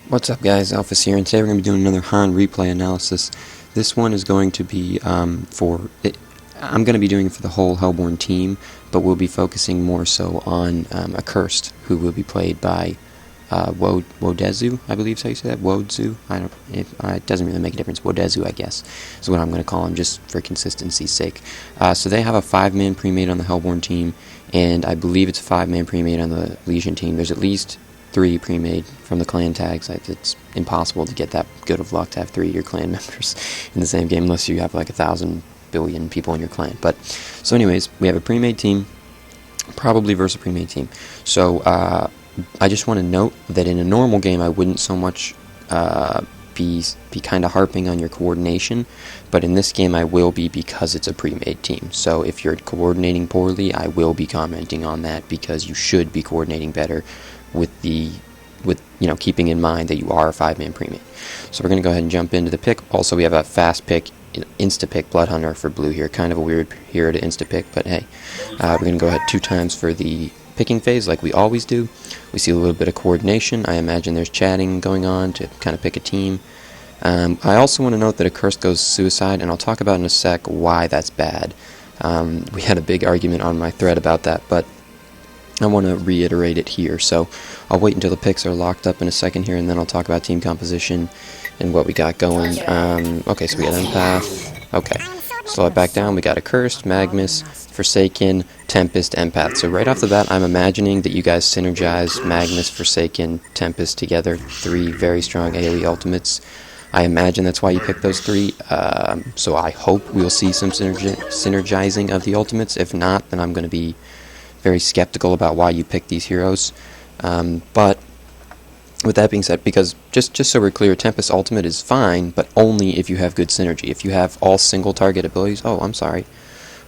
What's up guys, Elfis here, and today we're going to be doing another HoN replay analysis. This one is going to be I'm going to be doing it for the whole Hellborn team, but we'll be focusing more so on Accursed, who will be played by Wodezu, I believe is how you say that, Wodezu, it doesn't really make a difference, Wodezu I guess, is what I'm going to call him just for consistency's sake. So they have a 5-man pre-made on the Hellborn team, and I believe it's a 5-man pre-made on the Legion team. There's at least 3 pre-made from the clan tags. It's impossible to get that good of luck to have 3 of your clan members in the same game unless you have like 1,000 billion people in your clan. But so anyways, we have a pre-made team, probably versus a pre-made team. So I just want to note that in a normal game I wouldn't so much be kind of harping on your coordination, but in this game I will be, because it's a pre-made team. So if you're coordinating poorly, I will be commenting on that, because you should be coordinating better with keeping in mind that you are a 5-man pre-made. So we're going to go ahead and jump into the pick. Also, we have a fast pick, insta-pick Blood Hunter for blue here. Kind of a weird hero to insta-pick, but hey. We're going to go ahead 2 times for the picking phase like we always do. We see a little bit of coordination. I imagine there's chatting going on to kind of pick a team. I also want to note that Accursed goes suicide, and I'll talk about in a sec why that's bad. We had a big argument on my thread about that, but I want to reiterate it here. So I'll wait until the picks are locked up in a second here, and then I'll talk about team composition and what we got going. Okay, so we got Empath. Okay, slow it back down. We got Accursed, Magnus, Forsaken, Tempest, Empath. So right off the bat, I'm imagining that you guys synergize Magnus, Forsaken, Tempest together. 3 very strong AoE ultimates. I imagine that's why you picked those 3. So I hope we'll see some synergizing of the ultimates. If not, then I'm going to be very skeptical about why you picked these heroes. But with that being said, because just so we're clear, Tempest ultimate is fine, but only if you have good synergy. If you have all single target abilities, oh, I'm sorry,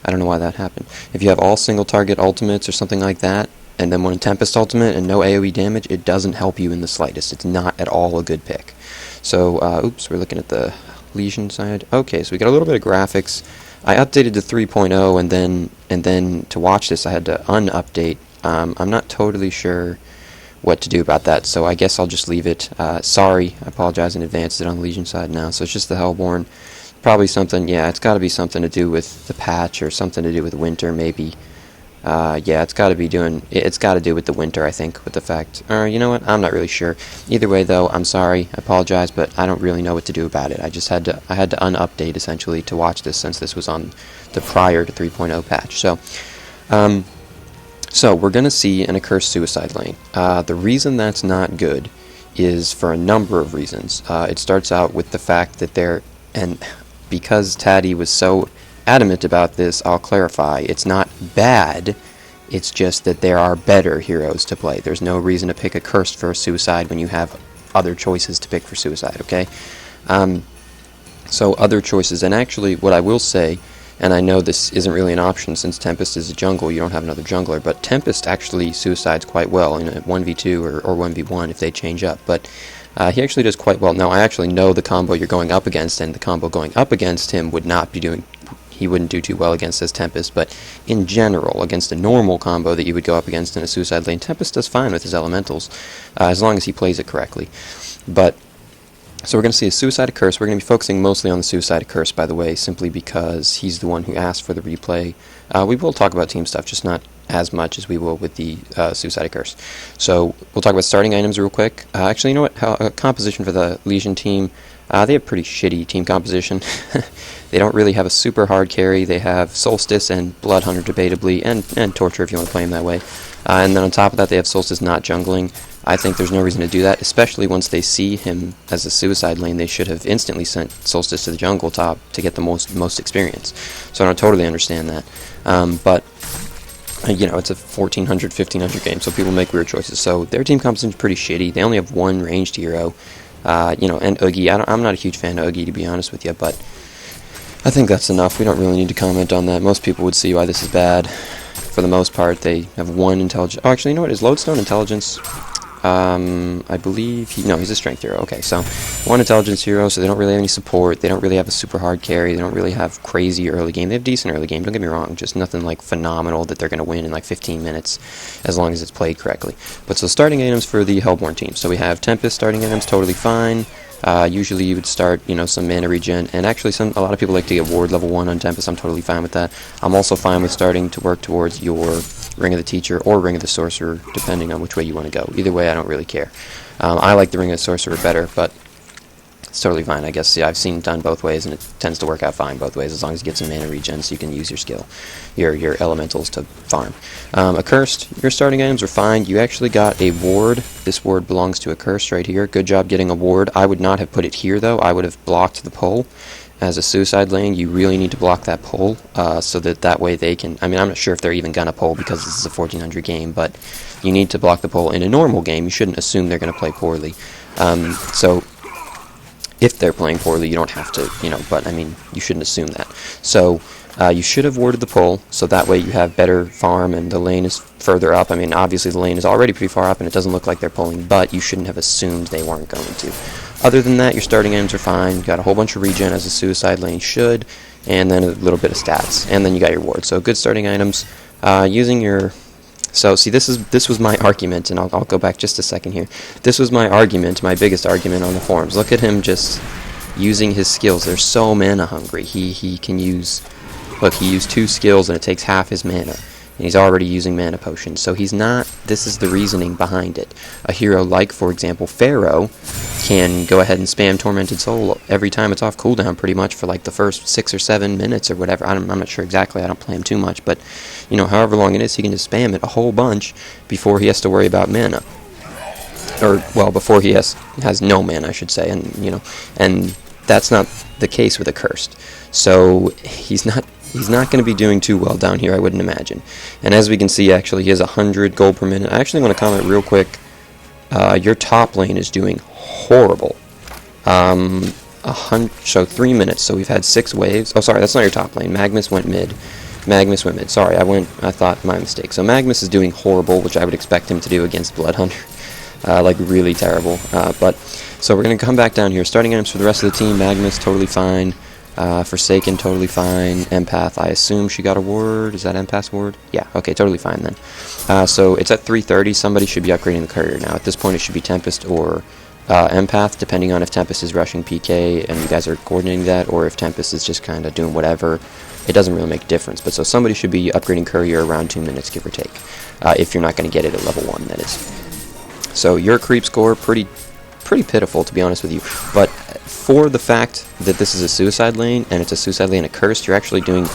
I don't know why that happened. If you have all single target ultimates or something like that, and then one Tempest ultimate and no AoE damage, it doesn't help you in the slightest. It's not at all a good pick. So, oops, we're looking at the Legion side. Okay, so we got a little bit of graphics. I updated to 3.0, and then to watch this I had to unupdate. I'm not totally sure what to do about that, so I guess I'll just leave it. Sorry, I apologize in advance. It's on the Legion side now, so it's just the Hellborn. Probably something, yeah, it's got to be something to do with the patch or something to do with winter, maybe. Yeah, it's got to do with the winter, I think, with the fact, you know what, I'm not really sure. Either way, though, I'm sorry, I apologize, but I don't really know what to do about it. I had to unupdate, essentially, to watch this, since this was on the prior to 3.0 patch. So we're going to see an Accursed suicide lane. The reason that's not good is for a number of reasons. It starts out with the fact that because Taddy was so adamant about this, I'll clarify, it's not bad, it's just that there are better heroes to play. There's no reason to pick Accursed for a suicide when you have other choices to pick for suicide, okay? So other choices, and actually what I will say, and I know this isn't really an option since Tempest is a jungle, you don't have another jungler, but Tempest actually suicides quite well in a 1v2 or 1v1 if they change up, but he actually does quite well. Now I actually know the combo you're going up against, and the combo going up against him he wouldn't do too well against as Tempest, but in general, against a normal combo that you would go up against in a suicide lane, Tempest does fine with his elementals, as long as he plays it correctly. But so we're going to see a suicide Accursed. We're going to be focusing mostly on the suicide Accursed, by the way, simply because he's the one who asked for the replay. We will talk about team stuff, just not as much as we will with the suicide Accursed. So we'll talk about starting items real quick. Actually, you know what? Composition for the Legion team. They have pretty shitty team composition. They don't really have a super hard carry. They have Solstice and Blood Hunter, debatably, and Torture if you want to play him that way. And then on top of that, they have Solstice not jungling. I think there's no reason to do that, especially once they see him as a suicide lane. They should have instantly sent Solstice to the jungle top to get the most experience. So I don't totally understand that. But you know, it's a 1400, 1500 game, so people make weird choices. So their team composition is pretty shitty. They only have 1 ranged hero. You know, and Oogie. I'm not a huge fan of Oogie, to be honest with you, but I think that's enough. We don't really need to comment on that. Most people would see why this is bad. For the most part, they have 1 intelligence. Oh, actually, you know what? Is Lodestone intelligence? I believe no, he's a strength hero. Okay, so 1 intelligence hero, so they don't really have any support. They don't really have a super hard carry. They don't really have crazy early game. They have decent early game, don't get me wrong, just nothing like phenomenal that they're going to win in like 15 minutes as long as it's played correctly. But so starting items for the Hellborn team. So we have Tempest starting items, totally fine. Usually you would start, some mana regen, and actually a lot of people like to get ward level 1 on Tempest. I'm totally fine with that. I'm also fine with starting to work towards your Ring of the Teacher or Ring of the Sorcerer, depending on which way you want to go. Either way, I don't really care. I like the Ring of the Sorcerer better, but it's totally fine, I guess. Yeah, I've seen it done both ways, and it tends to work out fine both ways, as long as you get some mana regen so you can use your skill, your elementals to farm. Accursed, your starting items are fine. You actually got a ward. This ward belongs to Accursed right here. Good job getting a ward. I would not have put it here, though. I would have blocked the pole. As a suicide lane, you really need to block that pole, so that way they can... I mean, I'm not sure if they're even gonna pole because this is a 1400 game, but you need to block the pole. In a normal game, you shouldn't assume they're gonna play poorly. So if they're playing poorly, you don't have to, but I mean, you shouldn't assume that. So you should have warded the pole, so that way you have better farm and the lane is further up. I mean, obviously the lane is already pretty far up and it doesn't look like they're pulling, but you shouldn't have assumed they weren't going to. Other than that, your starting items are fine. You got a whole bunch of regen as a suicide lane should, and then a little bit of stats, and then you got your ward. So good starting items. Using your... So, see, this was my argument, and I'll go back just a second here. This was my argument, my biggest argument on the forums. Look at him just using his skills. They're so mana hungry. He can use... Look, he used 2 skills, and it takes half his mana. And he's already using mana potions. So he's not... This is the reasoning behind it. A hero like, for example, Pharaoh can go ahead and spam Tormented Soul every time it's off cooldown, pretty much, for like the first 6 or 7 minutes or whatever. I'm not sure exactly. I don't play him too much. But, however long it is, he can just spam it a whole bunch before he has to worry about mana. Or, well, before he has no mana, I should say. And, and that's not the case with Accursed. So he's not going to be doing too well down here, I wouldn't imagine. And as we can see, actually, he has 100 gold per minute. I actually want to comment real quick. Your top lane is doing horrible. So 3 minutes. So we've had 6 waves. Oh, sorry, that's not your top lane. Magnus went mid. Sorry, I thought my mistake. So Magnus is doing horrible, which I would expect him to do against Bloodhunter. Like really terrible. So we're going to come back down here. Starting items for the rest of the team. Magnus, totally fine. Forsaken, totally fine. Empath, I assume she got a ward. Is that Empath's ward? Yeah, okay, totally fine then. So it's at 3:30. Somebody should be upgrading the courier now. At this point, it should be Tempest or Empath, depending on if Tempest is rushing PK and you guys are coordinating that, or if Tempest is just kind of doing whatever. It doesn't really make a difference. But so somebody should be upgrading courier around 2 minutes, give or take. If you're not going to get it at level 1, that is. So your creep score, pretty pitiful, to be honest with you. But for the fact that this is a suicide lane, and it's a suicide lane Accursed, you're actually doing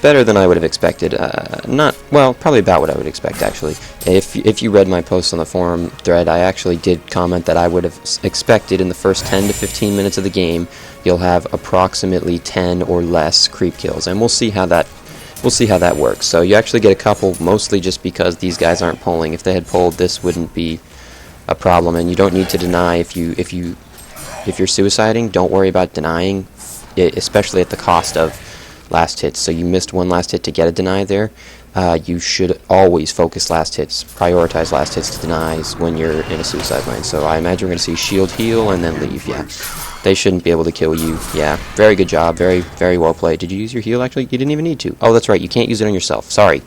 better than I would have expected. Probably about what I would expect, actually. If you read my post on the forum thread, I actually did comment that I would have expected in the first 10 to 15 minutes of the game, you'll have approximately 10 or less creep kills, and we'll see how that works. So you actually get a couple, mostly just because these guys aren't pulling. If they had pulled, this wouldn't be a problem, and you don't need to deny if you're suiciding. Don't worry about denying, especially at the cost of last hits. So you missed 1 last hit to get a deny there. You should always focus last hits, prioritize last hits to denies when you're in a suicide lane. So I imagine we're going to see shield heal and then leave. Yeah, they shouldn't be able to kill you. Yeah, very good job, very, very well played. Did you use your heal? Actually, you didn't even need to. Oh, that's right, you can't use it on yourself. Sorry.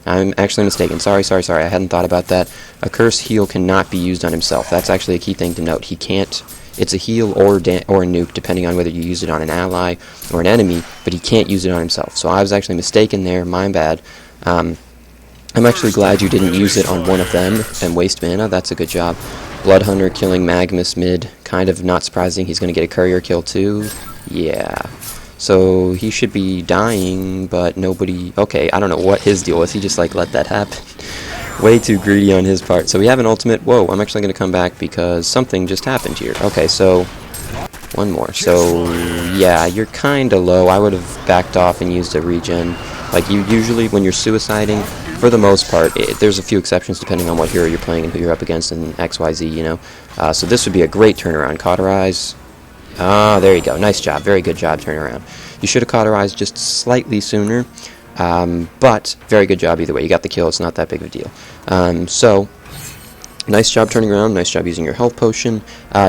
I'm actually mistaken. Sorry. I hadn't thought about that. Accursed heal cannot be used on himself. That's actually a key thing to note. He can't... It's a heal or a nuke, depending on whether you use it on an ally or an enemy, but he can't use it on himself. So I was actually mistaken there. My bad. I'm actually glad you didn't use it on one of them and waste mana. That's a good job. Bloodhunter killing Magnus mid. Kind of not surprising. He's going to get a courier kill too. Yeah. So he should be dying, but nobody... Okay, I don't know what his deal was. He just, let that happen. Way too greedy on his part. So we have an ultimate. Whoa, I'm actually going to come back because something just happened here. Okay, so... One more. So, yeah, you're kind of low. I would have backed off and used a regen. You usually, when you're suiciding, for the most part, there's a few exceptions depending on what hero you're playing and who you're up against and XYZ, So this would be a great turnaround. Cauterize... Ah, there you go. Nice job. Very good job turnaround. You should have cauterized just slightly sooner, but very good job either way. You got the kill. It's not that big of a deal. So Nice job turning around, nice job using your health potion.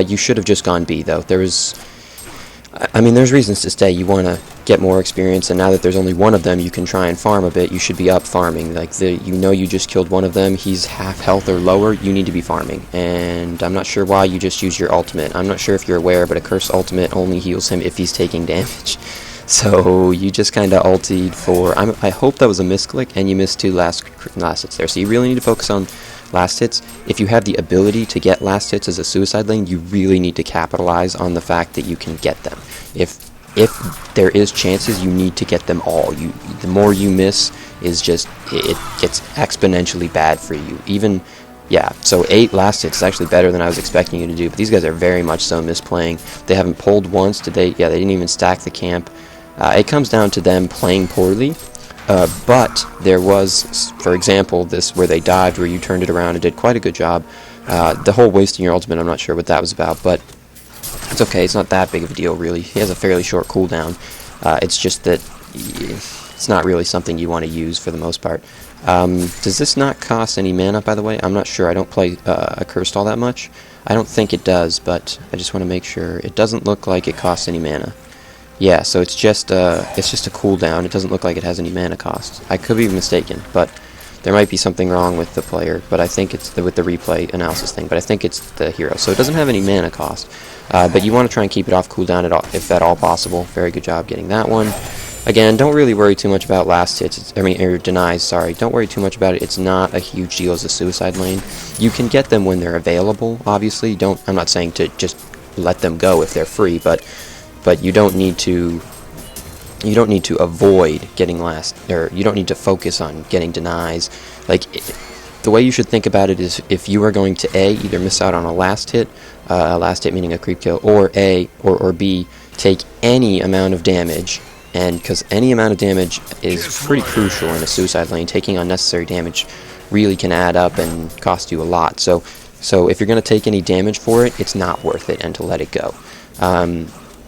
You should have just gone B, though. There's reasons to stay. You want to get more experience, and now that there's only one of them, you can try and farm a bit. You should be up farming. Like, you just killed one of them, he's half health or lower, you need to be farming. And I'm not sure why you just use your ultimate. I'm not sure if you're aware, but Accursed ultimate only heals him if he's taking damage. So you just kind of ultied for... I hope that was a misclick, and you missed 2 last hits there. So you really need to focus on last hits. If you have the ability to get last hits as a suicide lane, you really need to capitalize on the fact that you can get them. If there is chances, you need to get them all. The more you miss is just, it gets exponentially bad for you. Even, yeah, so 8 last hits is actually better than I was expecting you to do, but these guys are very much so misplaying. They haven't pulled once. Yeah, they didn't even stack the camp. It comes down to them playing poorly. But there was, for example, this where they dived, where you turned it around and did quite a good job. The whole wasting your ultimate, I'm not sure what that was about, but it's okay. It's not that big of a deal, really. He has a fairly short cooldown. It's just that it's not really something you want to use for the most part. Does this not cost any mana, by the way? I'm not sure. I don't play Accursed all that much. I don't think it does, but I just want to make sure. It doesn't look like it costs any mana. Yeah, so it's just a cooldown. It doesn't look like it has any mana cost. I could be mistaken, but there might be something wrong with the player. But I think it's with the replay analysis thing. But I think it's the hero, so it doesn't have any mana cost. But you want to try and keep it off cooldown if at all possible. Very good job getting that one. Again, don't really worry too much about last hits. Or denies. Sorry, don't worry too much about it. It's not a huge deal as a suicide lane. You can get them when they're available. Obviously, I'm not saying to just let them go if they're free, but you don't need to avoid getting or you don't need to focus on getting denies. Like, the way you should think about it is, if you are going to either miss out on a last hit meaning a creep kill, or or B, take any amount of damage, and because any amount of damage is pretty crucial in a suicide lane. Taking unnecessary damage really can add up and cost you a lot. So if you're going to take any damage for it, it's not worth it, and to let it go.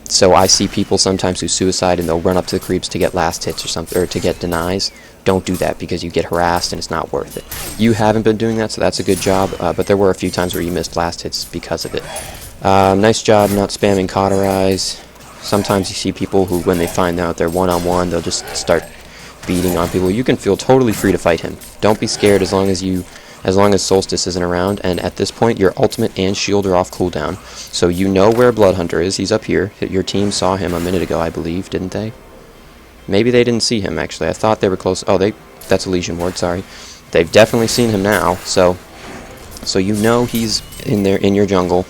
So I see people sometimes who suicide and they'll run up to the creeps to get last hits or something, or to get denies. Don't do that, because you get harassed and it's not worth it. You haven't been doing that, so that's a good job, but there were a few times where you missed last hits because of it. Nice job not spamming Cauterize. Sometimes you see people who, when they find out they're one-on-one, they'll just start beating on people. You can feel totally free to fight him. Don't be scared as long as Solstice isn't around, and at this point your ultimate and shield are off cooldown, so you know where Bloodhunter is. He's up here. Your team saw him a minute ago, I believe, didn't they? Maybe they didn't see him, actually. I thought they were close. Oh, that's a Legion Ward, sorry. They've definitely seen him now, so you know he's in your jungle,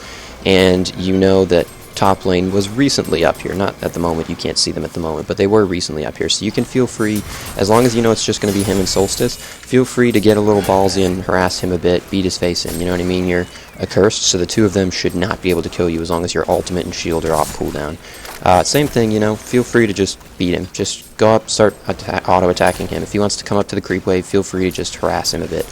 and you know that top lane was recently up here. Not at the moment, you can't see them at the moment, but they were recently up here, so you can feel free, as long as you know it's just going to be him and Solstice, feel free to get a little ballsy and harass him a bit, beat his face in, you know what I mean? You're Accursed, so the two of them should not be able to kill you as long as your ultimate and shield are off cooldown. Same thing, you know, feel free to just beat him. Just go up, start auto-attacking him. If he wants to come up to the creep wave, feel free to just harass him a bit.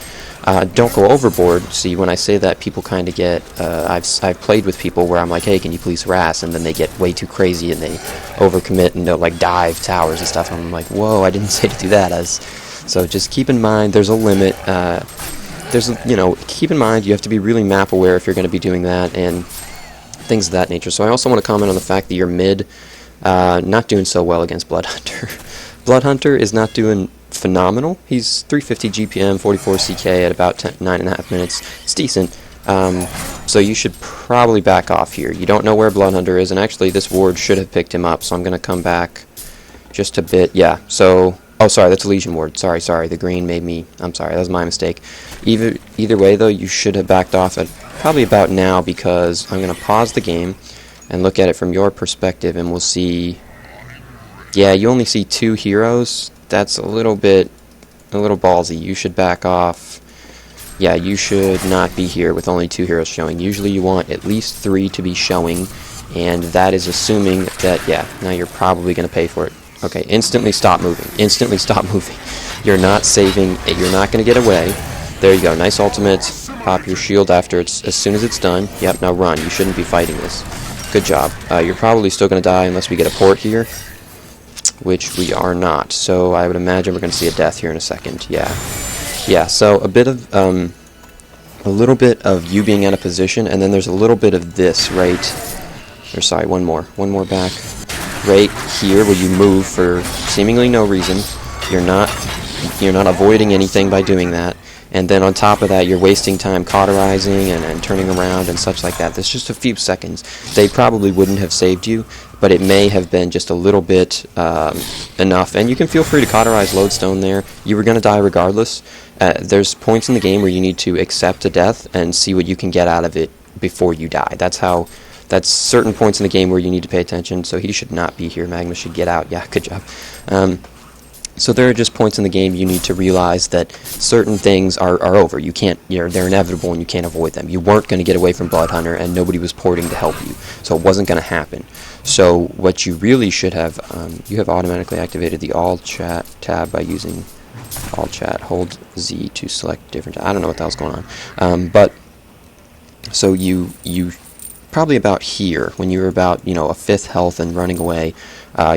Don't go overboard. See, when I say that, people kind of get... I've played with people where I'm like, hey, can you please harass? And then they get way too crazy and they overcommit and they'll, like, dive towers and stuff. And I'm like, whoa, I didn't say to do that. So just keep in mind, there's a limit. Keep in mind, you have to be really map aware if you're going to be doing that and things of that nature. So I also want to comment on the fact that your mid not doing so well against Bloodhunter. Bloodhunter is not doing phenomenal. He's 350 GPM, 44 CK at about 9.5 minutes. It's decent. So you should probably back off here. You don't know where Bloodhunter is, and actually this ward should have picked him up, so I'm going to come back just a bit. Yeah, so... Oh, sorry, that's a Legion Ward. Sorry, the green made me... I'm sorry, that was my mistake. Either way, though, you should have backed off at probably about now, because I'm going to pause the game and look at it from your perspective, and we'll see... Yeah, you only see 2 heroes. That's a little ballsy. You should back off. Yeah, you should not be here with only 2 heroes showing. Usually you want at least 3 to be showing, and that is assuming that, yeah, now you're probably going to pay for it. Okay, instantly stop moving. Instantly stop moving. You're not saving. You're not going to get away. There you go. Nice ultimate. Pop your shield after it's as soon as it's done. Yep, now run. You shouldn't be fighting this. Good job. You're probably still going to die unless we get a port here, which we are not. So I would imagine we're going to see a death here in a second. Yeah. Yeah, so a bit of a little bit of you being out of position, and then there's a little bit of this right, or sorry, one more back, right here where you move for seemingly no reason. You're not avoiding anything by doing that, and then on top of that you're wasting time cauterizing and turning around and such like that. There's just a few seconds. They probably wouldn't have saved you, but it may have been just a little bit enough, and you can feel free to cauterize Lodestone there. You were going to die regardless. There's points in the game where you need to accept a death and see what you can get out of it before you die. That's certain points in the game where you need to pay attention. So he should not be here. Magnus should get out. Yeah, good job. So there are just points in the game you need to realize that certain things are over. They're inevitable and you can't avoid them. You weren't going to get away from Bloodhunter, and nobody was porting to help you, so it wasn't going to happen. So what you really should have, you have automatically activated the All Chat tab by using All Chat. Hold Z to select different. I don't know what the hell's going on. But so you probably about here when you were about a fifth health and running away.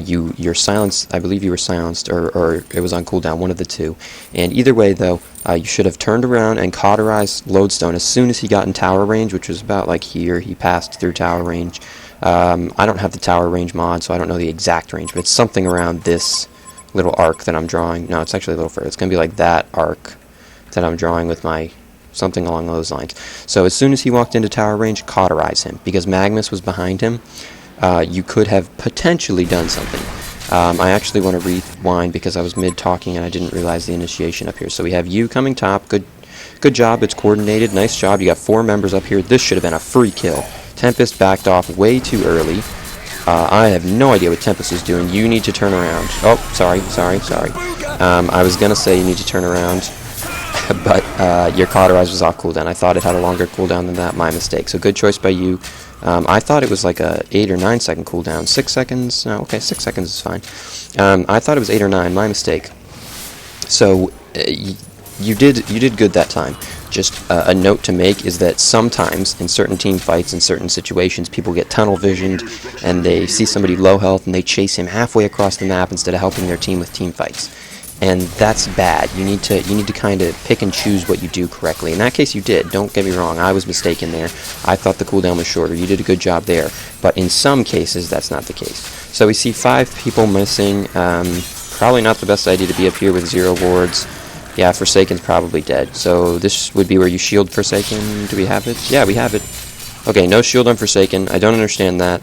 You're silenced. I believe you were silenced, or it was on cooldown, one of the two. And either way, though, you should have turned around and cauterized Lodestone as soon as he got in tower range, which was about like here. He passed through tower range. I don't have the tower range mod, so I don't know the exact range, but it's something around this little arc that I'm drawing. No, it's actually a little further. It's going to be like that arc that I'm drawing with my something along those lines. So as soon as he walked into tower range, cauterize him, because Magnus was behind him. You could have potentially done something. I actually want to rewind because I was mid-talking and I didn't realize the initiation up here. So we have you coming top. Good job. It's coordinated. Nice job. You got 4 members up here. This should have been a free kill. Tempest backed off way too early. I have no idea what Tempest is doing. You need to turn around. Oh, sorry. I was going to say you need to turn around, but your cauterize was off cooldown. I thought it had a longer cooldown than that. My mistake. So good choice by you. I thought it was like a 8 or 9 second cooldown. 6 seconds? No, okay, 6 seconds is fine. I thought it was 8 or 9. My mistake. So you did good that time. Just a note to make is that sometimes in certain team fights, in certain situations, people get tunnel visioned and they see somebody low health and they chase him halfway across the map instead of helping their team with team fights. And that's bad. You need to kind of pick and choose what you do correctly. In that case, you did. Don't get me wrong. I was mistaken there. I thought the cooldown was shorter. You did a good job there. But in some cases, that's not the case. So we see 5 people missing. Probably not the best idea to be up here with 0 wards. Yeah, Forsaken's probably dead. So this would be where you shield Forsaken. Do we have it? Yeah, we have it. Okay, no shield on Forsaken. I don't understand that.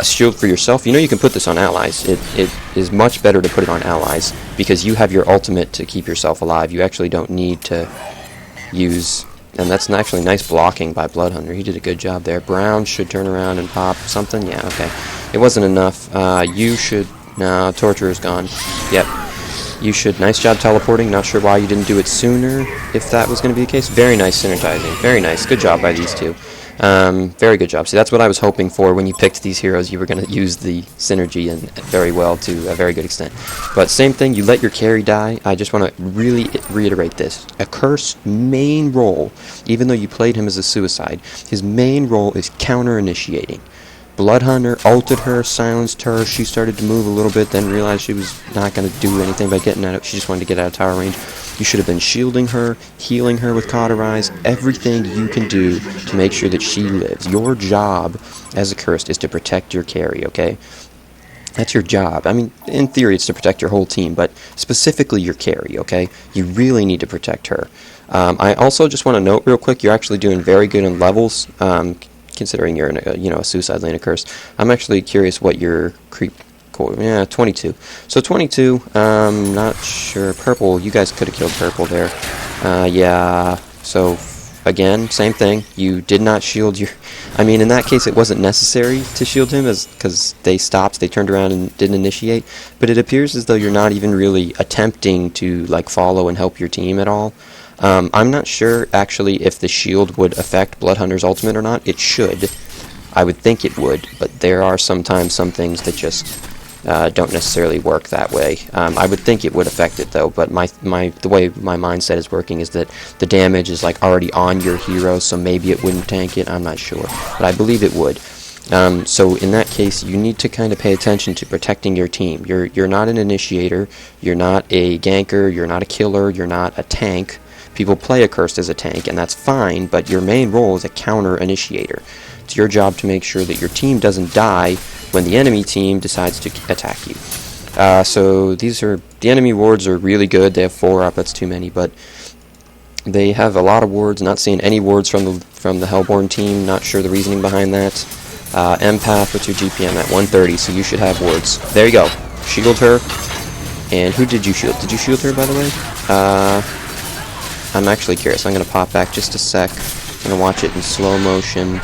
Shield for yourself. You can put this on allies. It is much better to put it on allies because you have your ultimate to keep yourself alive. You actually don't need to use, and that's actually nice blocking by Bloodhunter. He did a good job there. Brown should turn around and pop something. Yeah, okay. It wasn't enough. You should, no, Torturer's gone. Yep. You should, nice job teleporting. Not sure why you didn't do it sooner, if that was going to be the case. Very nice synergizing. Very nice. Good job by these two. Very good job. See, that's what I was hoping for when you picked these heroes. You were going to use the synergy and very well to a very good extent. But same thing, you let your carry die. I just want to really reiterate this. Accursed main role, even though you played him as a suicide, his main role is counter-initiating. Bloodhunter ulted her, silenced her, she started to move a little bit, then realized she was not going to do anything by getting out of, she just wanted to get out of tower range. You should have been shielding her, healing her with Cauterize, everything you can do to make sure that she lives. Your job as Accursed is to protect your carry, okay? That's your job. I mean, in theory it's to protect your whole team, but specifically your carry, okay? You really need to protect her. I also just want to note real quick, you're actually doing very good in levels, considering you're in a suicide lane Accursed. I'm actually curious what your creep. Yeah, 22. So 22. Not sure. Purple. You guys could have killed purple there. Yeah. So again, same thing. You did not shield your. I mean, in that case, it wasn't necessary to shield him, because they stopped. They turned around and didn't initiate. But it appears as though you're not even really attempting to follow and help your team at all. I'm not sure, actually, if the shield would affect Bloodhunter's ultimate or not. It should. I would think it would, but there are sometimes some things that just don't necessarily work that way. I would think it would affect it, though, but the way my mindset is working is that the damage is already on your hero, so maybe it wouldn't tank it. I'm not sure, but I believe it would. So in that case, you need to kind of pay attention to protecting your team. You're not an initiator, you're not a ganker, you're not a killer, you're not a tank. People play Accursed as a tank, and that's fine, but your main role is a counter initiator. It's your job to make sure that your team doesn't die when the enemy team decides to attack you. So the enemy wards are really good. They have 4 up, that's too many, but they have a lot of wards. Not seeing any wards from the Hellborn team. Not sure the reasoning behind that. Empath, what's your GPM at? 130, so you should have wards. There you go. Shield her. And who did you shield? Did you shield her, by the way? I'm actually curious. I'm going to pop back just a sec. I'm going to watch it in slow motion.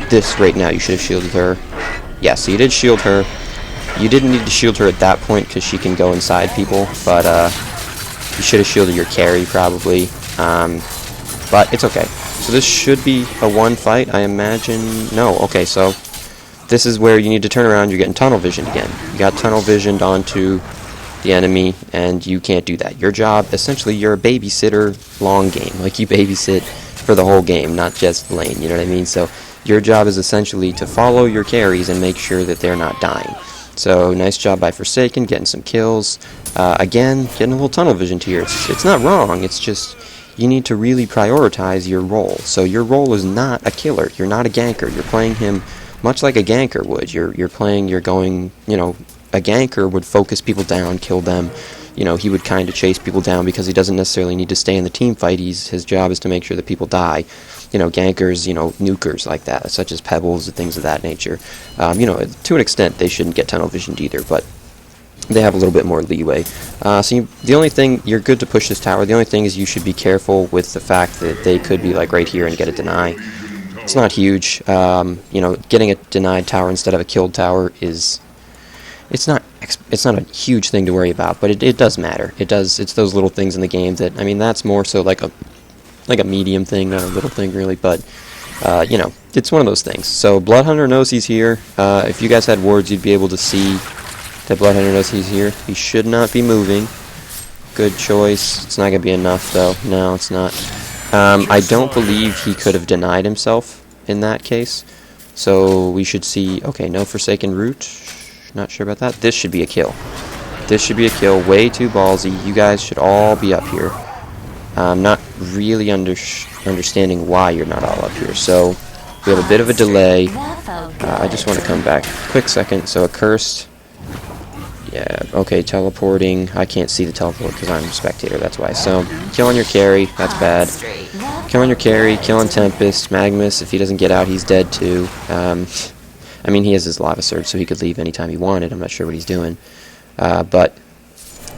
This right now, you should have shielded her. Yeah, so you did shield her. You didn't need to shield her at that point because she can go inside people, but you should have shielded your carry probably. But it's okay. So this should be a 1 fight, I imagine. No, okay, so this is where you need to turn around. You're getting tunnel vision again. You got tunnel visioned onto the enemy, and you can't do that. Your job, essentially, you're a babysitter long game. Like, you babysit for the whole game, not just lane, you know what I mean? So your job is essentially to follow your carries and make sure that they're not dying. So nice job by Forsaken, getting some kills. Again, getting a little tunnel vision to here. It's not wrong, it's just you need to really prioritize your role. So your role is not a killer. You're not a ganker. You're playing him much like a ganker would. You're going, you know, a ganker would focus people down, kill them. You know, he would kind of chase people down because he doesn't necessarily need to stay in the team fight. His job is to make sure that people die. You know, gankers, you know, nukers like that, such as Pebbles and things of that nature. You know, to an extent, they shouldn't get tunnel visioned either, but they have a little bit more leeway. The only thing, you're good to push this tower. The only thing is you should be careful with the fact that they could be like right here and get a deny. It's not huge. You know, getting a denied tower instead of a killed tower is... It's not a huge thing to worry about, but it does matter. It's those little things in the game that, I mean, that's more so like a medium thing, not a little thing really, but you know, it's one of those things. So Bloodhunter knows he's here. If you guys had wards, you'd be able to see that Bloodhunter knows he's here. He should not be moving. Good choice. It's not gonna be enough though. No, it's not. I don't believe he could have denied himself in that case. So we should see. Okay, no Forsaken Root. Not sure about that. This should be a kill. This should be a kill. Way too ballsy. You guys should all be up here. I'm not really understanding why you're not all up here. So we have a bit of a delay. I just want to come back. Quick second. So Accursed. Yeah. Okay. Teleporting. I can't see the teleport because I'm a spectator. That's why. So killing your carry. That's bad. Killing your carry. Killing Tempest. Magmus. If he doesn't get out, he's dead too. I mean, he has his Lava Surge, so he could leave anytime he wanted. I'm not sure what he's doing. But,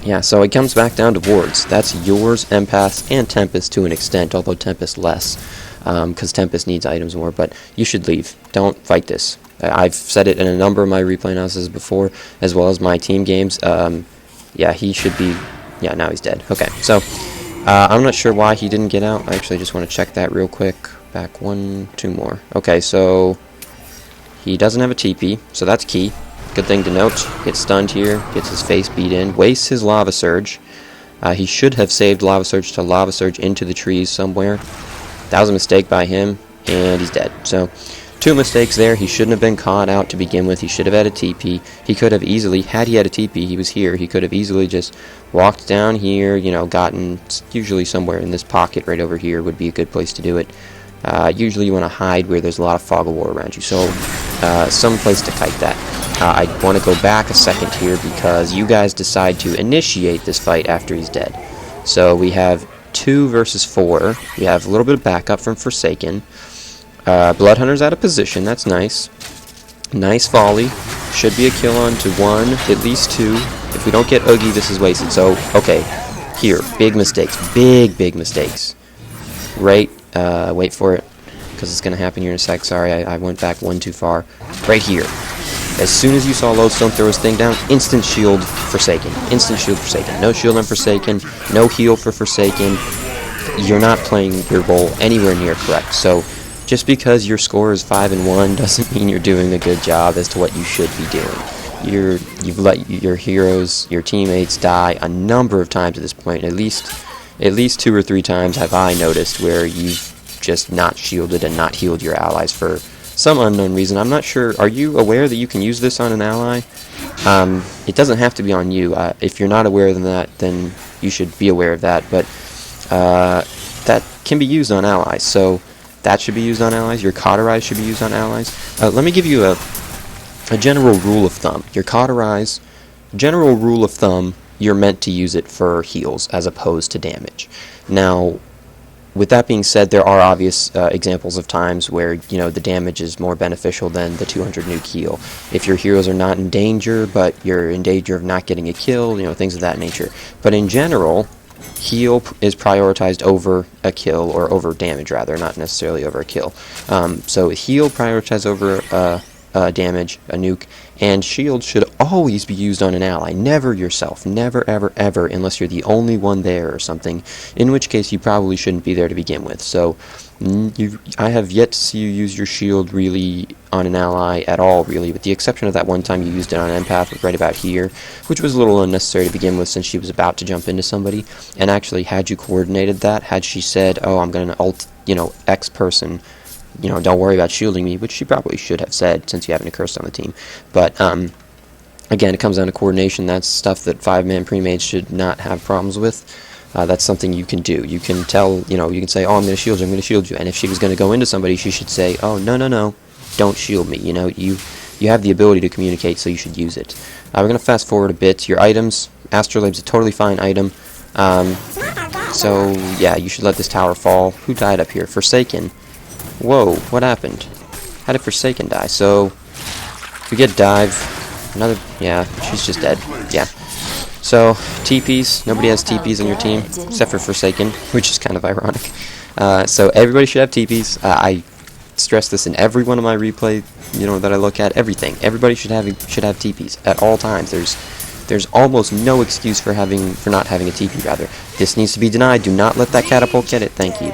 yeah, so it comes back down to wards. That's yours, Empaths, and Tempest to an extent, although Tempest less, because Tempest needs items more. But you should leave. Don't fight this. I've said it in a number of my replay analysis before, as well as my team games. Yeah, he should be... Yeah, now he's dead. Okay, so I'm not sure why he didn't get out. I actually just want to check that real quick. Back 2 more. Okay, so... He doesn't have a TP, so that's key. Good thing to note. Gets stunned here, gets his face beat in, wastes his Lava Surge. He should have saved Lava Surge to Lava Surge into the trees somewhere. That was a mistake by him, and he's dead. So, 2 mistakes there. He shouldn't have been caught out to begin with. He should have had a TP. He could have easily, had he had a TP, he was here, he could have easily just walked down here, you know, gotten, usually somewhere in this pocket right over here would be a good place to do it. Usually you want to hide where there's a lot of fog of war around you, so some place to kite that. I want to go back a second here because you guys decide to initiate this fight after he's dead. So we have 2 versus 4. We have a little bit of backup from Forsaken. Bloodhunter's out of position, that's nice. Nice volley. Should be a kill on to 1, at least 2. If we don't get Oogie, this is wasted. So, okay, here, big mistakes. Big mistakes. Right. Wait for it, because it's going to happen here in a sec. Sorry, I went back 1 too far. Right here. As soon as you saw Lodestone throw his thing down, instant shield Forsaken. Instant shield Forsaken. No shield on Forsaken. No heal for Forsaken. You're not playing your role anywhere near correct. So, just because your score is 5-1 doesn't mean you're doing a good job as to what you should be doing. You've let your heroes, your teammates die a number of times at this point. At least 2 or 3 times have I noticed where you've just not shielded and not healed your allies for some unknown reason. I'm not sure. Are you aware that you can use this on an ally? It doesn't have to be on you. If you're not aware of that, then you should be aware of that. But that can be used on allies. So that should be used on allies. Your Cauterize should be used on allies. Let me give you a general rule of thumb. Your Cauterize, general rule of thumb, you're meant to use it for heals as opposed to damage. Now, with that being said, there are obvious examples of times where, you know, the damage is more beneficial than the 200 nuke heal. If your heroes are not in danger, but you're in danger of not getting a kill, you know, things of that nature. But in general, heal is prioritized over a kill, or over damage rather, not necessarily over a kill. So heal prioritized over damage, a nuke, and shield should always be used on an ally, never yourself, never ever ever, unless you're the only one there or something, in which case you probably shouldn't be there to begin with. So I have yet to see you use your shield really on an ally at all, really, with the exception of that one time you used it on Empath right about here, which was a little unnecessary to begin with since she was about to jump into somebody. And actually, had you coordinated that, had she said, oh, I'm going to ult, you know, X person, you know, don't worry about shielding me, which she probably should have said since you have an Accursed on the team. But again, it comes down to coordination. That's stuff that 5-man pre-mates should not have problems with. That's something you can do. You can tell, you know, you can say, oh, I'm going to shield you, I'm going to shield you. And if she was going to go into somebody, she should say, oh, no, no, no, don't shield me. You know, you have the ability to communicate, so you should use it. We're going to fast forward a bit. Your items, Astrolabe's a totally fine item. So, yeah, you should let this tower fall. Who died up here? Forsaken. Whoa, what happened? How did Forsaken die? So, we get Dive. Another, yeah, she's just dead. Yeah. So, TPs. Nobody has TPs on your team, except for Forsaken, which is kind of ironic. So, everybody should have TPs. I stress this in every one of my replay, you know, that I look at. Everything. Everybody should have TPs at all times. There's almost no excuse for not having a TP, rather. This needs to be denied. Do not let that catapult get it. Thank you.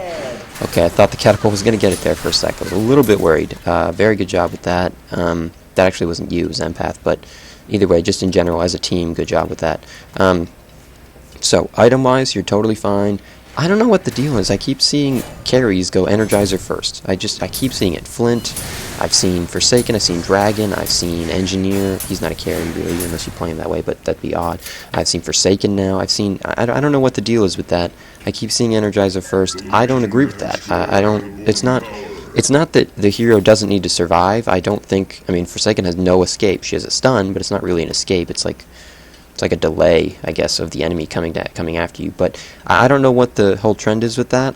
Okay, I thought the catapult was going to get it there for a sec. I was a little bit worried. Very good job with that. That actually wasn't you, it was Empath, but either way, just in general, as a team, good job with that. So, item-wise, you're totally fine. I don't know what the deal is. I keep seeing carries go Energizer first. I keep seeing it. Flint, I've seen Forsaken, I've seen Dragon, I've seen Engineer. He's not a carry, really, unless you play him that way, but that'd be odd. I've seen Forsaken now. I don't know what the deal is with that. I keep seeing Energizer first. I don't agree with that. It's not that the hero doesn't need to survive. I mean, Forsaken has no escape. She has a stun, but it's not really an escape. It's like a delay, I guess, of the enemy coming after you. But I don't know what the whole trend is with that.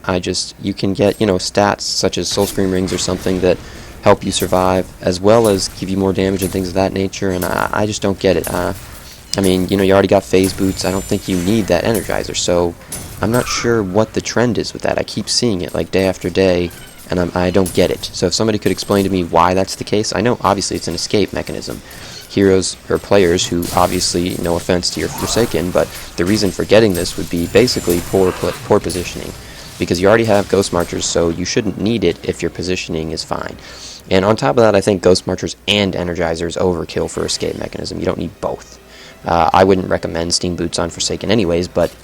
You can get, you know, stats such as Soul Scream Rings or something that help you survive, as well as give you more damage and things of that nature, and I just don't get it. I mean, you know, you already got Phase Boots. I don't think you need that Energizer, so I'm not sure what the trend is with that. I keep seeing it, like, day after day, and I don't get it. So if somebody could explain to me why that's the case. I know, obviously, it's an escape mechanism. Heroes or players who, obviously, no offense to your Forsaken, but the reason for getting this would be basically poor positioning, because you already have Ghost Marchers, so you shouldn't need it if your positioning is fine. And on top of that, I think Ghost Marchers and Energizers overkill for escape mechanism. You don't need both. I wouldn't recommend Steam Boots on Forsaken anyways, but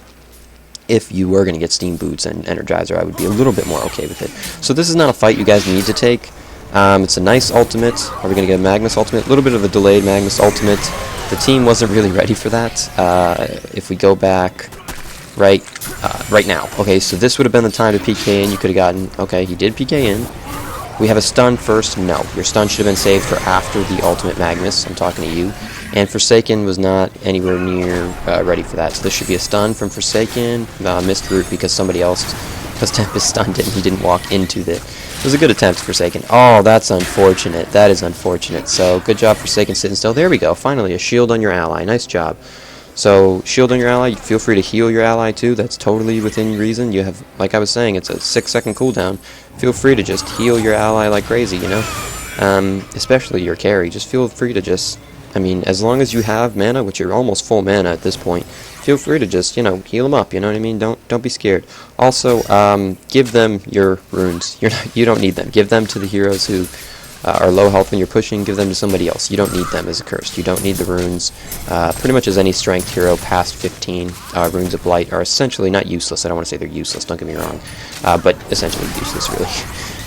if you were going to get Steam Boots and Energizer, I would be a little bit more okay with it. So this is not a fight you guys need to take. It's a nice ultimate. Are we going to get a Magnus ultimate? A little bit of a delayed Magnus ultimate. The team wasn't really ready for that. If we go back right now. Okay, so this would have been the time to PK in. You could have gotten... Okay, he did PK in. We have a stun first. No, your stun should have been saved for after the ultimate Magnus. I'm talking to you. And Forsaken was not anywhere near ready for that. So this should be a stun from Forsaken. Missed route because somebody else was Tempest stunned it and he didn't walk into it. It was a good attempt, Forsaken. Oh, that's unfortunate. That is unfortunate. So, good job, Forsaken, sitting still. There we go. Finally, a shield on your ally. Nice job. So, shield on your ally. Feel free to heal your ally, too. That's totally within reason. You have, like I was saying, it's a 6-second cooldown. Feel free to just heal your ally like crazy, you know? Especially your carry. Just feel free to just... I mean, as long as you have mana, which you're almost full mana at this point, feel free to just, you know, heal them up, you know what I mean? Don't be scared. Also, give them your runes. You don't need them. Give them to the heroes who are low health when you're pushing. Give them to somebody else. You don't need them as Accursed. You don't need the runes. Pretty much as any strength hero past 15, runes of blight are essentially not useless. I don't want to say they're useless, don't get me wrong, but essentially useless, really.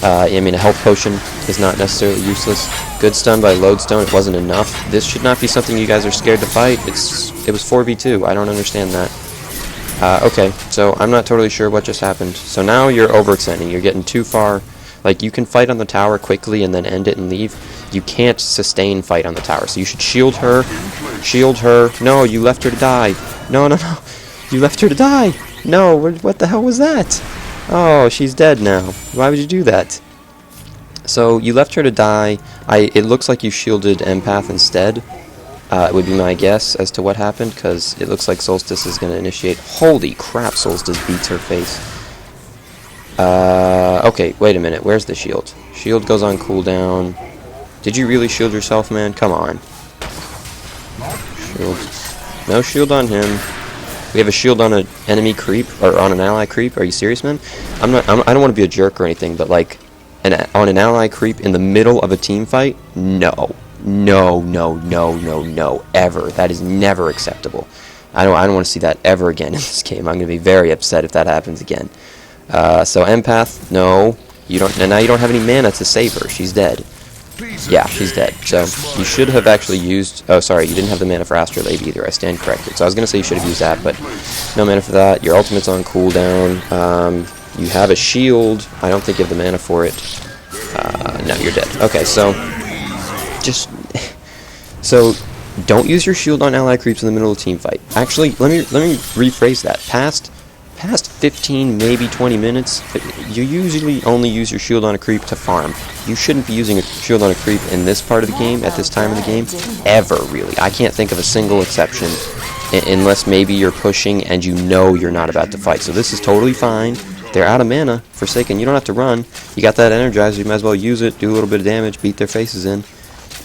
I mean, a health potion is not necessarily useless. Good stun by Lodestone, it wasn't enough. This should not be something you guys are scared to fight. It was 4v2. I don't understand that. Okay, so I'm not totally sure what just happened. So now you're overextending. You're getting too far. Like, you can fight on the tower quickly and then end it and leave. You can't sustain fight on the tower. So you should shield her. Shield her. No, you left her to die. No, no, no. You left her to die. No, what the hell was that? Oh, she's dead now. Why would you do that? So you left her to die. It looks like you shielded Empath instead. It would be my guess as to what happened, because it looks like Solstice is going to initiate. Holy crap, Solstice beats her face. Okay, wait a minute. Where's the shield? Shield goes on cooldown. Did you really shield yourself, man? Come on. Shield. No shield on him. We have a shield on an enemy creep, or on an ally creep. Are you serious, man? I don't want to be a jerk or anything, but like, on an ally creep in the middle of a team fight? No. No, no, no, no, no, ever. That is never acceptable. I don't want to see that ever again in this game. I'm going to be very upset if that happens again. So Empath, no. You don't, and now you don't have any mana to save her. She's dead. Yeah, she's dead. So you should have actually used... Oh, sorry, you didn't have the mana for Astrolabe either. I stand corrected. So I was going to say you should have used that, but no mana for that. Your ultimate's on cooldown. You have a shield. I don't think you have the mana for it. No, you're dead. Okay, so... Just... So, don't use your shield on ally creeps in the middle of a team fight. Actually, let me rephrase that. Past 15, maybe 20 minutes, you usually only use your shield on a creep to farm. You shouldn't be using a shield on a creep in this part of the game, at this time of the game, ever, really. I can't think of a single exception, unless maybe you're pushing and you know you're not about to fight. So this is totally fine. They're out of mana. Forsaken, you don't have to run. You got that Energizer, you might as well use it, do a little bit of damage, beat their faces in.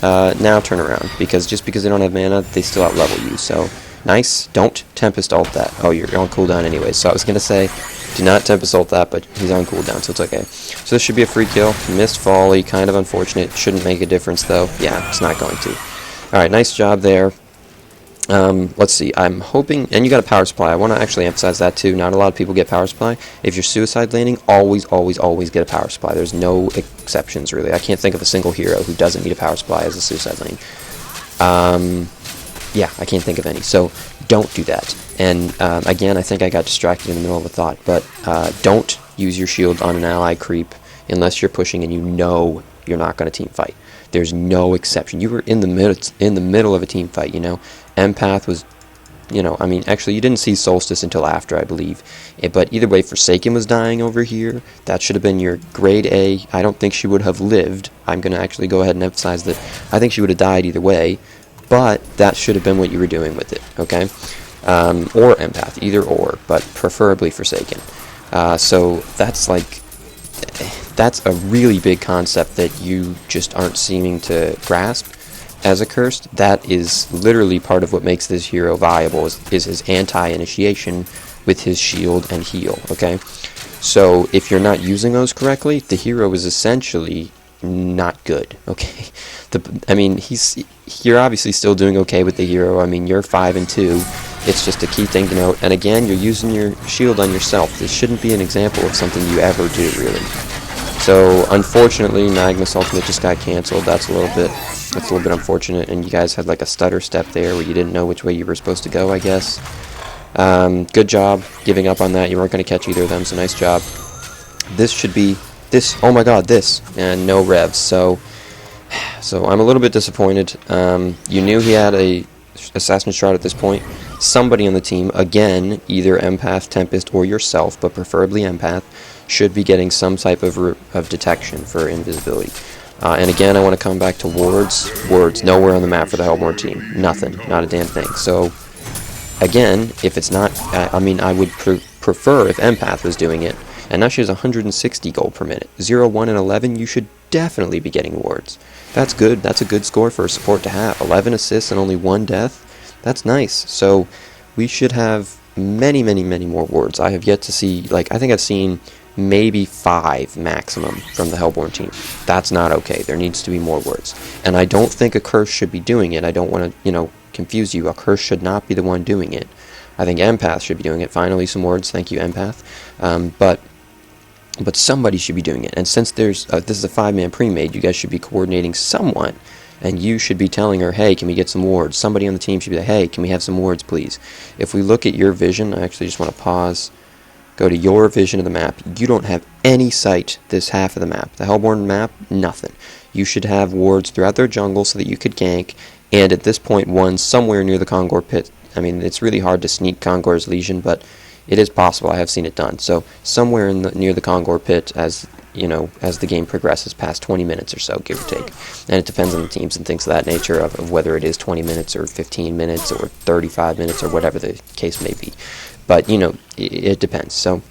Now turn around, because just because they don't have mana, they still outlevel you, so... Nice. Don't Tempest ult that. Oh, you're on cooldown anyway. So I was going to say, do not Tempest ult that, but he's on cooldown, so it's okay. So this should be a free kill. Missed volley, kind of unfortunate. Shouldn't make a difference, though. Yeah, it's not going to. Alright, nice job there. Let's see. I'm hoping... And you got a power supply. I want to actually emphasize that, too. Not a lot of people get power supply. If you're suicide laning, always, always, always get a power supply. There's no exceptions, really. I can't think of a single hero who doesn't need a power supply as a suicide lane. Yeah, I can't think of any, so don't do that. And again, I think I got distracted in the middle of a thought, but don't use your shield on an ally creep unless you're pushing and you know you're not going to team fight. There's no exception. You were in the middle of a team fight, you know. Empath was, you know, I mean, actually, you didn't see Solstice until after, I believe. But either way, Forsaken was dying over here. That should have been your grade A. I don't think she would have lived. I'm going to actually go ahead and emphasize that I think she would have died either way. But that should have been what you were doing with it, okay? Or Empath, either or, but preferably Forsaken. So that's like, that's a really big concept that you just aren't seeming to grasp as Accursed. That is literally part of what makes this hero viable, is his anti-initiation with his shield and heal, okay? So if you're not using those correctly, the hero is essentially not good, okay? I mean, you're obviously still doing okay with the hero. I mean, you're 5 and 2. It's just a key thing to note. And again, you're using your shield on yourself. This shouldn't be an example of something you ever do, really. So, unfortunately, Nagma's ultimate just got canceled. That's a little bit unfortunate. And you guys had like a stutter step there where you didn't know which way you were supposed to go, I guess. Good job giving up on that. You weren't going to catch either of them, so nice job. This should be... oh my god, and no revs, so I'm a little bit disappointed. You knew he had a Assassin's Shroud at this point. Somebody on the team, again, either Empath, Tempest, or yourself, but preferably Empath, should be getting some type of detection for invisibility. And again, I want to come back to wards. Wards, nowhere on the map for the Hellborn team. Nothing, not a damn thing. So, again, if it's not, I mean, I would prefer if Empath was doing it. And now she has 160 gold per minute. 0, 1, and 11, you should definitely be getting wards. That's good. That's a good score for a support to have. 11 assists and only 1 death. That's nice. So we should have many, many, many more wards. I have yet to see, like, I think I've seen maybe 5 maximum from the Hellborn team. That's not okay. There needs to be more wards. And I don't think Accursed should be doing it. I don't want to, you know, confuse you. Accursed should not be the one doing it. I think Empath should be doing it. Finally, some wards. Thank you, Empath. But somebody should be doing it, and since this is a 5-man pre-made, you guys should be coordinating somewhat and you should be telling her, hey, can we get some wards? Somebody on the team should be like, hey, can we have some wards, please? If we look at your vision, I actually just want to pause, go to your vision of the map. You don't have any sight this half of the map. The Hellborn map, nothing. You should have wards throughout their jungle so that you could gank, and at this point, one somewhere near the Kongor pit. I mean, it's really hard to sneak Kongor's Legion, but it is possible. I have seen it done. So somewhere near the Kongor pit, as you know, as the game progresses past 20 minutes or so, give or take. And it depends on the teams and things of that nature of whether it is 20 minutes or 15 minutes or 35 minutes or whatever the case may be. But, you know, it depends. So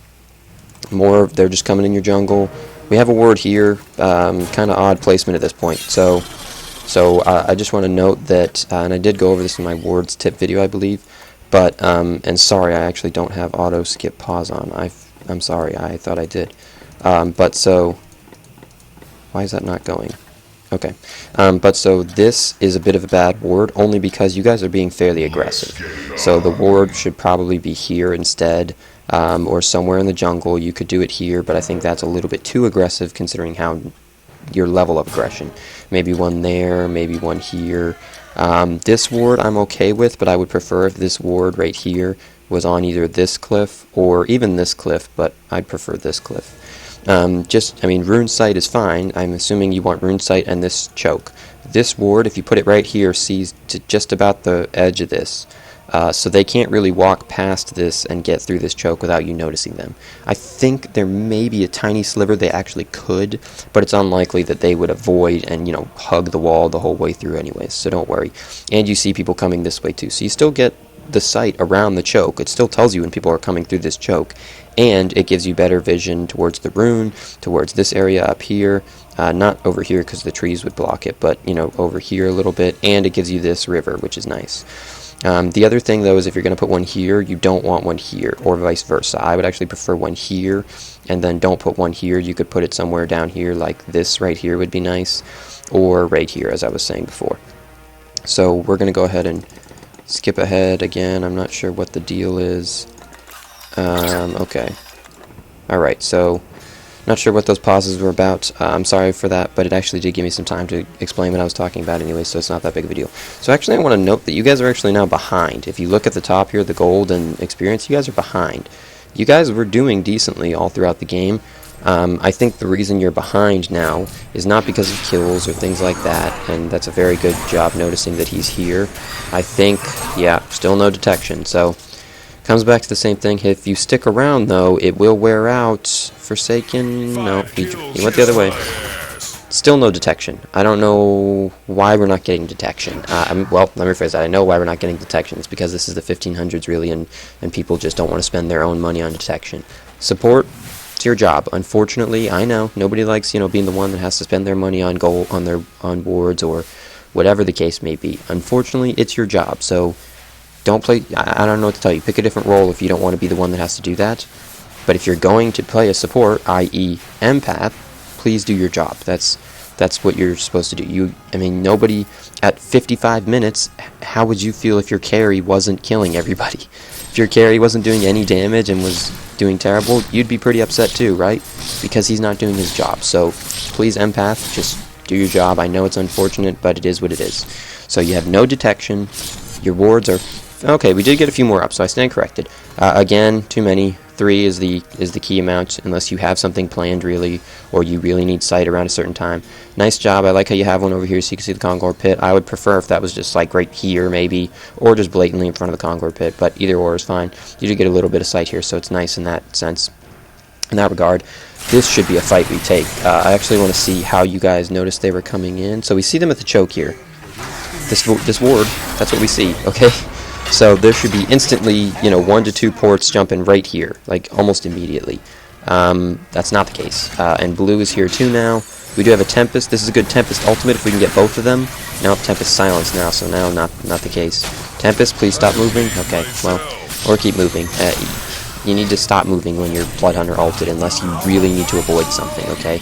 more, they're just coming in your jungle. We have a ward here, kind of odd placement at this point. So I just want to note that, and I did go over this in my wards tip video, I believe, but, and sorry, I actually don't have auto skip pause on. I'm sorry, I thought I did. But so, why is that not going? Okay, but so this is a bit of a bad ward, only because you guys are being fairly aggressive. So the ward should probably be here instead, or somewhere in the jungle. You could do it here, but I think that's a little bit too aggressive considering how your level of aggression. Maybe one there, maybe one here. This ward I'm okay with, but I would prefer if this ward right here was on either this cliff or even this cliff, but I'd prefer this cliff. I mean, Rune Sight is fine. I'm assuming you want Rune Sight and this choke. This ward, if you put it right here, sees to just about the edge of this. So they can't really walk past this and get through this choke without you noticing them. I think there may be a tiny sliver they actually could, but it's unlikely that they would avoid and, you know, hug the wall the whole way through anyways, so don't worry. And you see people coming this way too, so you still get the sight around the choke. It still tells you when people are coming through this choke, and it gives you better vision towards the rune, towards this area up here, not over here because the trees would block it, but, you know, over here a little bit, and it gives you this river, which is nice. The other thing, though, is if you're going to put one here, you don't want one here, or vice versa. I would actually prefer one here, and then don't put one here. You could put it somewhere down here, like this right here would be nice, or right here, as I was saying before. So we're going to go ahead and skip ahead again. I'm not sure what the deal is. Okay. Alright, so not sure what those pauses were about. I'm sorry for that, but it actually did give me some time to explain what I was talking about anyway, so it's not that big of a deal. So actually I want to note that you guys are actually now behind. If you look at the top here, the gold and experience, you guys are behind. You guys were doing decently all throughout the game. I think the reason you're behind now is not because of kills or things like that, and that's a very good job noticing that he's here. I think, yeah, still no detection, so comes back to the same thing. If you stick around, though, it will wear out. Forsaken, no, he went the other way. Still no detection. I don't know why we're not getting detection. Well, let me rephrase that. I know why we're not getting detection. It's because this is the 1500s, really, and people just don't want to spend their own money on detection. Support, it's your job. Unfortunately, I know nobody likes, you know, being the one that has to spend their money on gold, on wards, or whatever the case may be. Unfortunately, it's your job. So don't play. I don't know what to tell you. Pick a different role if you don't want to be the one that has to do that. But if you're going to play a support, i.e., empath, please do your job. That's what you're supposed to do. I mean, nobody at 55 minutes. How would you feel if your carry wasn't killing everybody? If your carry wasn't doing any damage and was doing terrible, you'd be pretty upset too, right? Because he's not doing his job. So please, empath, just do your job. I know it's unfortunate, but it is what it is. So you have no detection. Your wards are okay. We did get a few more up, so I stand corrected. Again, too many. 3 is the key amount, unless you have something planned really, or you really need sight around a certain time. Nice job. I like how you have one over here so you can see the Kongor pit. I would prefer if that was just like right here maybe, or just blatantly in front of the Kongor pit, but either or is fine. You do get a little bit of sight here, so it's nice in that sense. In that regard, this should be a fight we take. I actually want to see how you guys noticed they were coming in. So we see them at the choke here. This ward, that's what we see, okay? So there should be instantly, you know, 1 to 2 ports jumping right here, like almost immediately. That's not the case. And blue is here too now. We do have a Tempest. This is a good Tempest ultimate if we can get both of them. Now Tempest silence now, so now not the case. Tempest, please stop moving. Okay, well, or keep moving. You need to stop moving when you're Bloodhunter ulted unless you really need to avoid something, okay?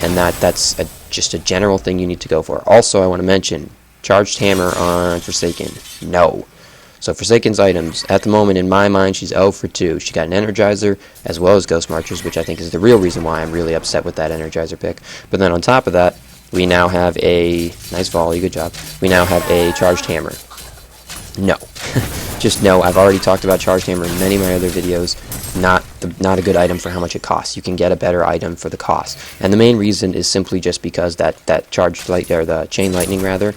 And that's just a general thing you need to go for. Also, I want to mention, Charged Hammer on Forsaken. No. So Forsaken's items, at the moment, in my mind, she's 0 for 2. She got an Energizer, as well as Ghost Marchers, which I think is the real reason why I'm really upset with that Energizer pick. But then on top of that, We now have a nice volley, good job. We now have a charged hammer. No. Just no. I've already talked about charged hammer in many of my other videos. Not a good item for how much it costs. You can get a better item for the cost, and the main reason is simply just because that charged light, or the chain lightning rather,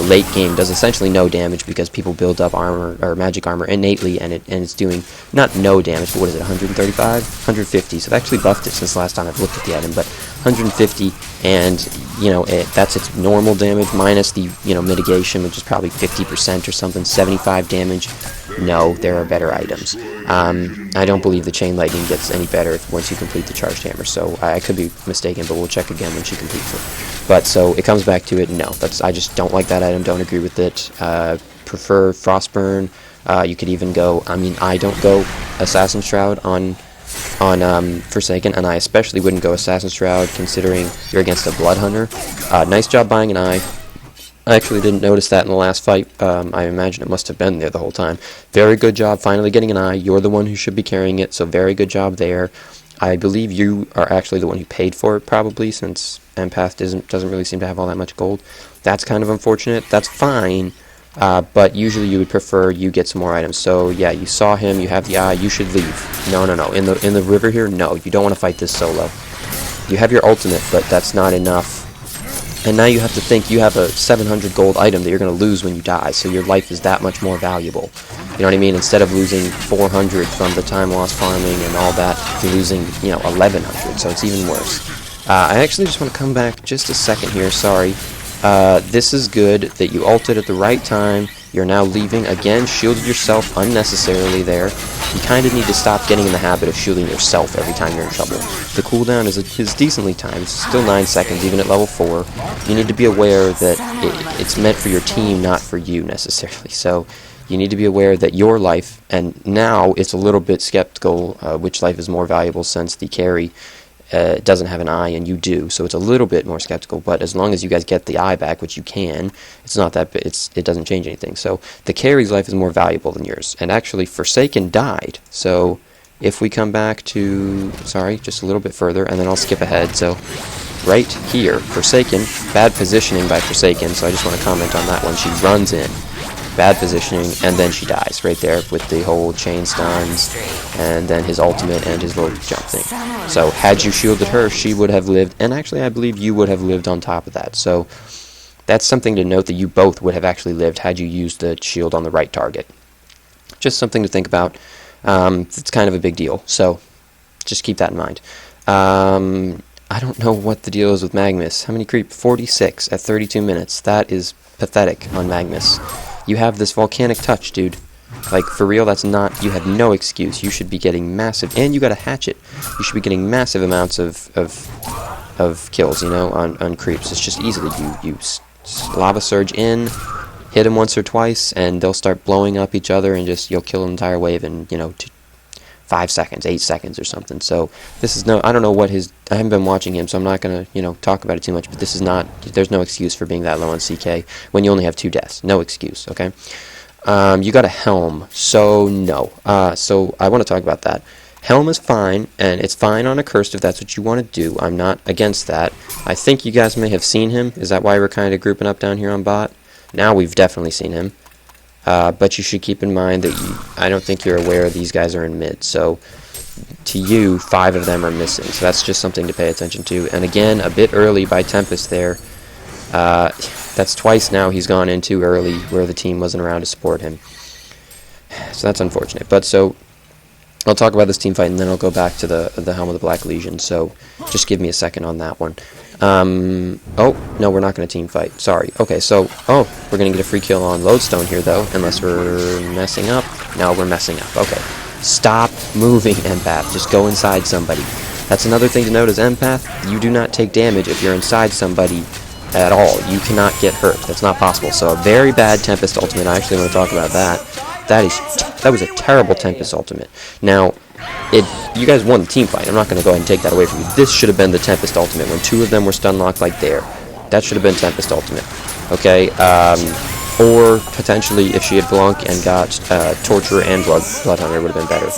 late game does essentially no damage because people build up armor or magic armor innately, and it's doing not no damage, but what is it, 135, 150? So I've actually buffed it since the last time I've looked at the item, but 150, and that's its normal damage minus the mitigation, which is probably 50% or something, 75 damage. No, there are better items. I don't believe the chain lightning gets any better once you complete the charged hammer, so I could be mistaken, but we'll check again when she completes it. But so it comes back to it. No, I just don't like that item. Don't agree with it. Prefer Frostburn. You could even go. I don't go Assassin's Shroud on Forsaken, and I especially wouldn't go Assassin's Shroud considering you're against a Blood Hunter. Nice job buying an eye. I actually didn't notice that in the last fight. I imagine it must have been there the whole time. Very good job finally getting an eye. You're the one who should be carrying it, so very good job there. I believe you are actually the one who paid for it, probably, since Empath doesn't really seem to have all that much gold. That's kind of unfortunate. That's fine, but usually you would prefer you get some more items. So yeah, you saw him, you have the eye, you should leave. No. In the river here, no, you don't want to fight this solo. You have your ultimate, but that's not enough. And now you have to think you have a 700 gold item that you're going to lose when you die, so your life is that much more valuable. You know what I mean? Instead of losing 400 from the time lost farming and all that, you're losing, 1100, so it's even worse. I actually just want to come back just a second here, sorry. This is good that you ulted at the right time. You're now leaving. Again, shielded yourself unnecessarily there. You kind of need to stop getting in the habit of shielding yourself every time you're in trouble. The cooldown is decently timed. It's still 9 seconds, even at level 4. You need to be aware that it's meant for your team, not for you necessarily. So you need to be aware that your life, and now it's a little bit skeptical which life is more valuable since the carry doesn't have an eye and you do, so it's a little bit more skeptical, but as long as you guys get the eye back, which you can, it's not that it doesn't change anything. So the carry's life is more valuable than yours, and actually Forsaken died. So if we come back to, sorry, just a little bit further, and then I'll skip ahead. So right here, Forsaken, bad positioning by Forsaken, so I just want to comment on that one. She runs in, bad positioning, and then she dies right there with the whole chain stuns, and then his ultimate and his little jump thing. So had you shielded her, she would have lived, and actually I believe you would have lived on top of that. So that's something to note, that you both would have actually lived had you used the shield on the right target. Just something to think about. It's kind of a big deal, so just keep that in mind. I don't know what the deal is with Magnus. How many creep? 46 at 32 minutes. That is pathetic on Magnus. You have this volcanic touch, dude. Like, for real, that's not... You have no excuse. You should be getting massive... And you got a hatchet. You should be getting massive amounts of kills, on creeps. It's just easily... You lava surge in, hit them once or twice, and they'll start blowing up each other, and you'll kill an entire wave in, 5 seconds, 8 seconds or something. So this is no... I don't know what his... I haven't been watching him, so I'm not going to, talk about it too much, but this is not... There's no excuse for being that low on CK when you only have 2 deaths. No excuse, okay? You got a helm, so no. So I want to talk about that. Helm is fine, and it's fine on Accursed if that's what you want to do. I'm not against that. I think you guys may have seen him. Is that why we're kind of grouping up down here on bot? Now we've definitely seen him. But you should keep in mind that I don't think you're aware these guys are in mid. So to you, 5 of them are missing. So that's just something to pay attention to. And again, a bit early by Tempest there. That's twice now he's gone in too early where the team wasn't around to support him. So that's unfortunate. But so I'll talk about this team fight, and then I'll go back to the Helm of the Black Legion. So just give me a second on that one. Oh, no, we're not going to team fight. Sorry. Okay, so, we're going to get a free kill on Lodestone here, though, unless we're messing up. No, we're messing up. Okay. Stop moving, Empath. Just go inside somebody. That's another thing to note as Empath. You do not take damage if you're inside somebody at all. You cannot get hurt. That's not possible. So a very bad Tempest ultimate. I actually want to talk about that. That was a terrible Tempest ultimate. Now, you guys won the team fight. I'm not going to go ahead and take that away from you. This should have been the Tempest ultimate when 2 of them were stun locked like there. That should have been Tempest ultimate. Okay, or potentially if she had Blunk and got Torturer and Blood Hunter, would have been better.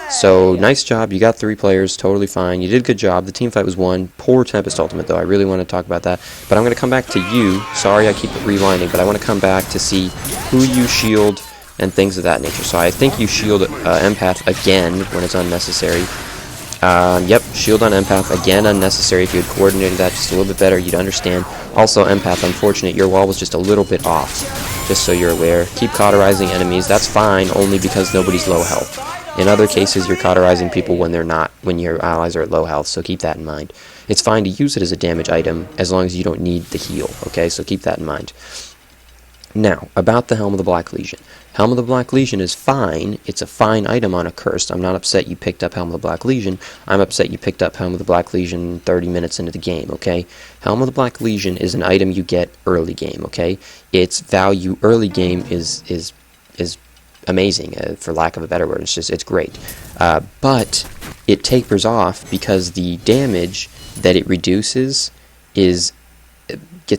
So, nice job. You got 3 players. Totally fine. You did a good job. The team fight was won. Poor Tempest ultimate, though. I really want to talk about that. But I'm going to come back to you. Sorry I keep rewinding, but I want to come back to see who you shield and things of that nature. So I think you shield Empath again when it's unnecessary. Yep, shield on Empath, again unnecessary. If you had coordinated that just a little bit better, you'd understand. Also, Empath, unfortunate, your wall was just a little bit off, just so you're aware. Keep cauterizing enemies, that's fine, only because nobody's low health. In other cases, you're cauterizing people when they're not, when your allies are at low health, so keep that in mind. It's fine to use it as a damage item, as long as you don't need the heal, okay? So keep that in mind. Now, about the Helm of the Black Legion. Helm of the Black Legion is fine. It's a fine item on Accursed. I'm not upset you picked up Helm of the Black Legion. I'm upset you picked up Helm of the Black Legion 30 minutes into the game, okay? Helm of the Black Legion is an item you get early game, okay? Its value early game is amazing, for lack of a better word. It's great. But it tapers off because the damage that it reduces gets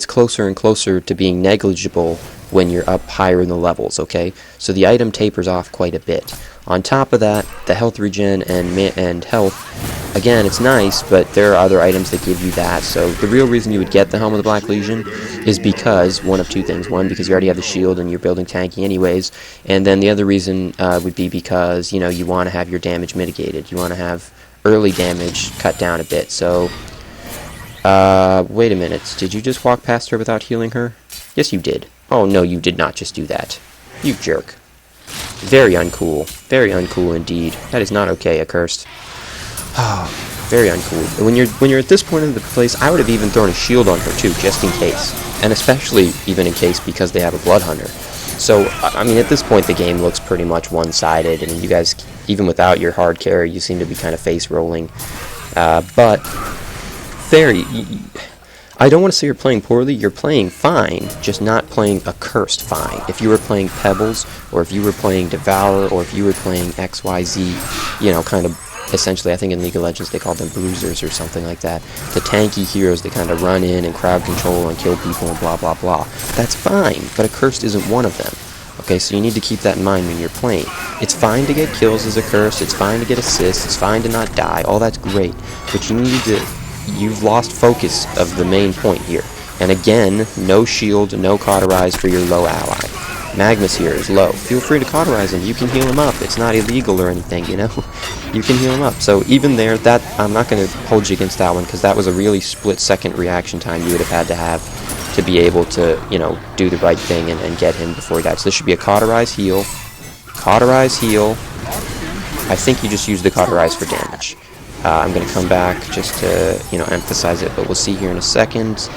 closer and closer to being negligible when you're up higher in the levels, okay? So the item tapers off quite a bit. On top of that, the health regen and health, again, it's nice, but there are other items that give you that. So the real reason you would get the Helm of the Black Legion is because, one of two things. One, because you already have the shield and you're building tanky anyways, and then the other reason would be because, you know, you want to have your damage mitigated. You want to have early damage cut down a bit. So, wait a minute. Did you just walk past her without healing her? Yes, you did. Oh, no, you did not just do that. You jerk. Very uncool. Very uncool indeed. That is not okay, Accursed. Oh, very uncool. When you're at this point of the place, I would have even thrown a shield on her too, just in case. And especially even in case because they have a Blood Hunter. So, I mean, at this point the game looks pretty much one-sided, and you guys, even without your hard carry, you seem to be kind of face-rolling. But, I don't want to say you're playing poorly, you're playing fine, just not playing Accursed fine. If you were playing Pebbles, or if you were playing Devour, or if you were playing XYZ, you know, kind of, essentially, I think in League of Legends they call them bruisers or something like that. The tanky heroes that kind of run in and crowd control and kill people and blah blah blah. That's fine, but Accursed isn't one of them. Okay, so you need to keep that in mind when you're playing. It's fine to get kills as Accursed, it's fine to get assists, it's fine to not die, all that's great, but you need to... You've lost focus of the main point here. And again, no shield, no cauterize for your low ally. Magnus here is low. Feel free to cauterize him. You can heal him up. It's not illegal or anything, you know? You can heal him up. So even there, that I'm not going to hold you against that one, because that was a really split-second reaction time you would have had to be able to, you know, do the right thing and get him before he died. So this should be a cauterize heal. Cauterize heal. I think you just used the cauterize for damage. I'm going to come back just to, you know, emphasize it, but we'll see here in a second.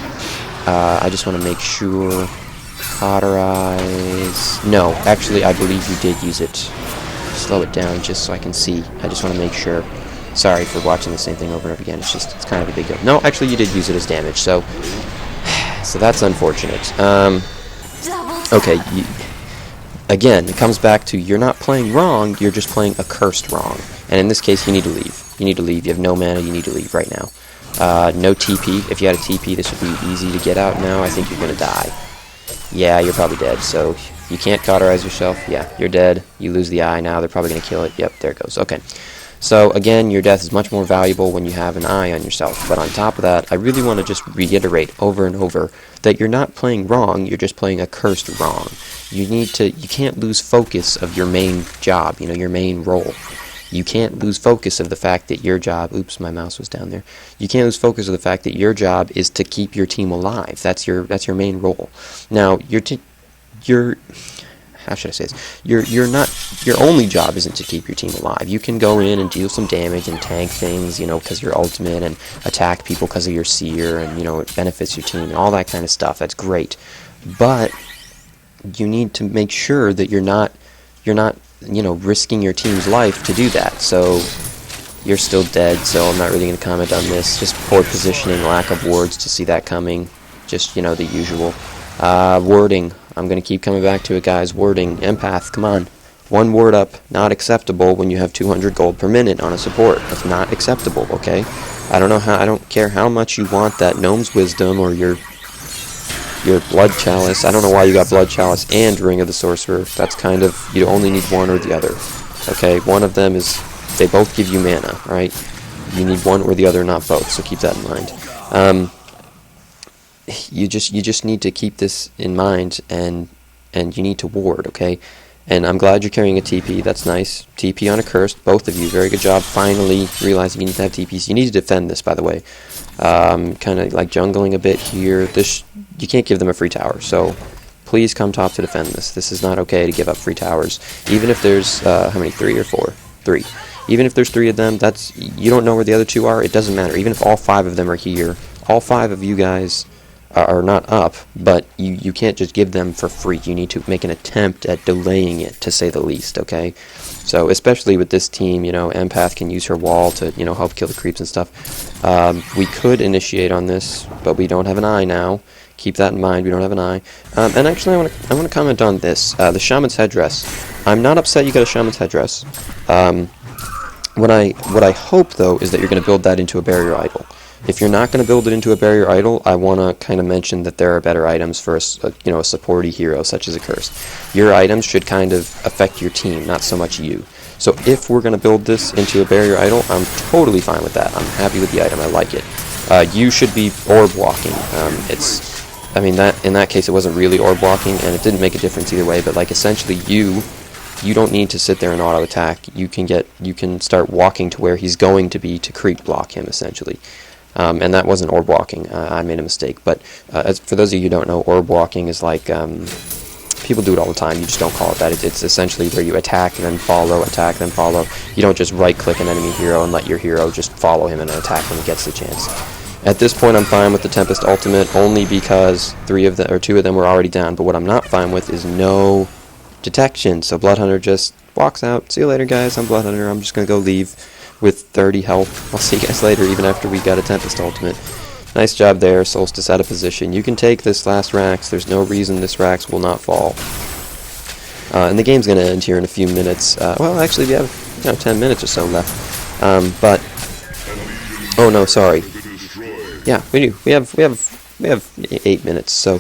I just want to make sure. Cauterize. No, actually, I believe you did use it. Slow it down just so I can see. I just want to make sure. Sorry for watching the same thing over and over again. It's kind of a big deal. No, actually, you did use it as damage, so that's unfortunate. Okay, again, it comes back to you're not playing wrong, you're just playing Accursed wrong. And in this case, you need to leave. You need to leave. You have no mana, you need to leave right now. No TP. If you had a TP, this would be easy to get out now. I think you're going to die. Yeah, you're probably dead. So, you can't cauterize yourself. Yeah, you're dead. You lose the eye now. They're probably going to kill it. Yep, there it goes. Okay. So, again, your death is much more valuable when you have an eye on yourself. But on top of that, I really want to just reiterate over and over that you're not playing wrong, you're just playing Accursed wrong. You can't lose focus of your main job, you know, your main role. You can't lose focus of the fact that your job... Oops, my mouse was down there. You can't lose focus of the fact that your job is to keep your team alive. That's your main role. Now, how should I say this? Your only job isn't to keep your team alive. You can go in and deal some damage and tank things, you know, because you're ultimate, and attack people because of your seer, and, you know, it benefits your team and all that kind of stuff. That's great. But you need to make sure that you're not, you know, risking your team's life to do that. So you're still dead, so I'm not really going to comment on this. Just poor positioning, lack of wards to see that coming. Just, you know, the usual. Warding. I'm going to keep coming back to it, guys. Warding. Empath, come on. One ward up. Not acceptable when you have 200 gold per minute on a support. That's not acceptable, okay? I don't care how much you want that Gnome's Wisdom or your Blood Chalice. I don't know why you got Blood Chalice and Ring of the Sorcerer. That's kind of, you only need one or the other. Okay, one of them is they both give you mana, right? You need one or the other, not both, so keep that in mind. You just need to keep this in mind, and you need to ward, okay? And I'm glad you're carrying a TP. That's nice. TP on Accursed, both of you. Very good job. Finally realizing you need to have TPs. You need to defend this, by the way. Kind of like jungling a bit here. You can't give them a free tower, so please come top to defend this. This is not okay to give up free towers. Even if there's, how many, 3 or 4? 3. Even if there's 3 of them, you don't know where the other 2 are, it doesn't matter. Even if all 5 of them are here, all 5 of you guys are not up, but you can't just give them for free. You need to make an attempt at delaying it, to say the least, okay? So, especially with this team, you know, Empath can use her wall to, you know, help kill the creeps and stuff. We could initiate on this, but we don't have an eye now. Keep that in mind, we don't have an eye. And actually, I want to comment on this. The Shaman's Headdress. I'm not upset you got a Shaman's Headdress. What I hope, though, is that you're going to build that into a barrier idol. If you're not going to build it into a barrier idol, I want to kind of mention that there are better items for a supporty hero such as Accursed. Your items should kind of affect your team, not so much you. So if we're going to build this into a barrier idol, I'm totally fine with that. I'm happy with the item. I like it. You should be orb walking. I mean, in that case, it wasn't really orb walking, and it didn't make a difference either way. But like essentially, you don't need to sit there and auto attack. You can start walking to where he's going to be to creep block him essentially. And that wasn't orb walking. I made a mistake. But for those of you who don't know, orb walking is like, people do it all the time. You just don't call it that. It's essentially where you attack, then follow, attack, then follow. You don't just right-click an enemy hero and let your hero just follow him and attack when he gets the chance. At this point, I'm fine with the Tempest ultimate, only because 2 of them were already down. But what I'm not fine with is no detection. So Bloodhunter just walks out. See you later, guys. I'm Bloodhunter. I'm just going to go leave with 30 health. I'll see you guys later, even after we got a Tempest ultimate. Nice job there, Solstice out of position. You can take this last Rax. There's no reason this Rax will not fall. And the game's going to end here in a few minutes. Well, actually, we have 10 minutes or so left. But oh no, sorry. Yeah, we do. We have 8 minutes. So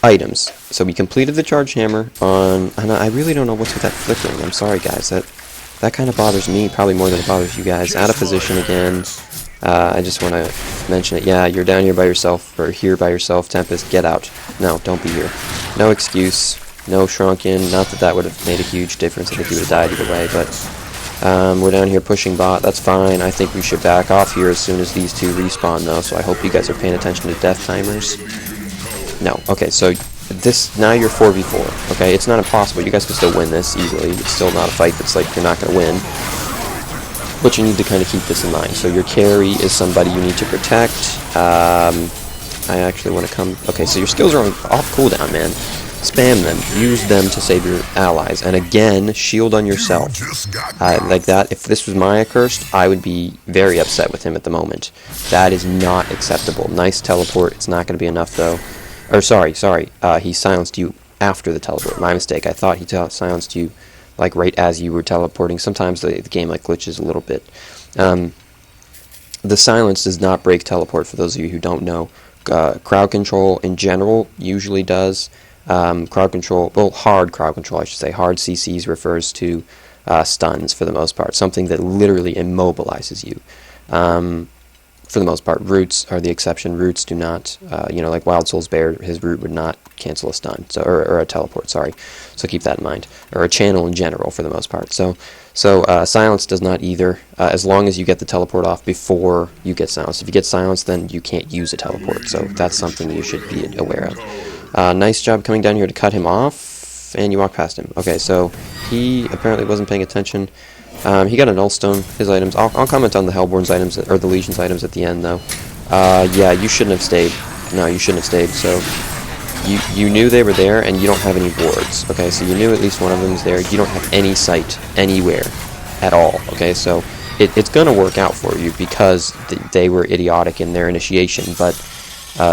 items. So we completed the Charge Hammer on. And I really don't know what's with that flickering. I'm sorry, guys. That kind of bothers me, probably more than it bothers you guys. Out of position again. I just want to mention it. Yeah, you're down here by yourself, or here by yourself, Tempest. Get out. No, don't be here. No excuse. No shrunken. Not that that would have made a huge difference. I think you would have died either way, but we're down here pushing bot. That's fine. I think we should back off here as soon as these 2 respawn, though, so I hope you guys are paying attention to death timers. No. Okay, so now you're 4v4, okay? It's not impossible. You guys can still win this easily. It's still not a fight that's like you're not going to win. But you need to kind of keep this in mind. So your carry is somebody you need to protect. I actually want to come... Okay, so your skills are off cooldown, man. Spam them. Use them to save your allies. And again, shield on yourself. Like that. If this was my Accursed, I would be very upset with him at the moment. That is not acceptable. Nice teleport. It's not going to be enough, though. Or, sorry. He silenced you after the teleport. My mistake. I thought he silenced you, like, right as you were teleporting. Sometimes the game, like, glitches a little bit. The silence does not break teleport, for those of you who don't know. Crowd control, in general, usually does. Crowd control, well, hard crowd control, I should say. Hard CCs refers to stuns, for the most part. Something that literally immobilizes you. For the most part, roots are the exception. Roots do not, like Wild Soul's Bear, his root would not cancel a stun, so or a teleport, sorry. So keep that in mind. Or a channel in general, for the most part. So silence does not either, as long as you get the teleport off before you get silenced. If you get silenced, then you can't use a teleport, so that's something you should be aware of. Nice job coming down here to cut him off, and you walk past him. Okay, so he apparently wasn't paying attention. He got a Nullstone, his items. I'll comment on the Hellborn's items, or the Legion's items at the end, though. Yeah, you shouldn't have stayed. No, you shouldn't have stayed, so... You knew they were there, and you don't have any wards, okay? So you knew at least one of them was there. You don't have any sight anywhere at all, okay? So it's going to work out for you, because they were idiotic in their initiation, but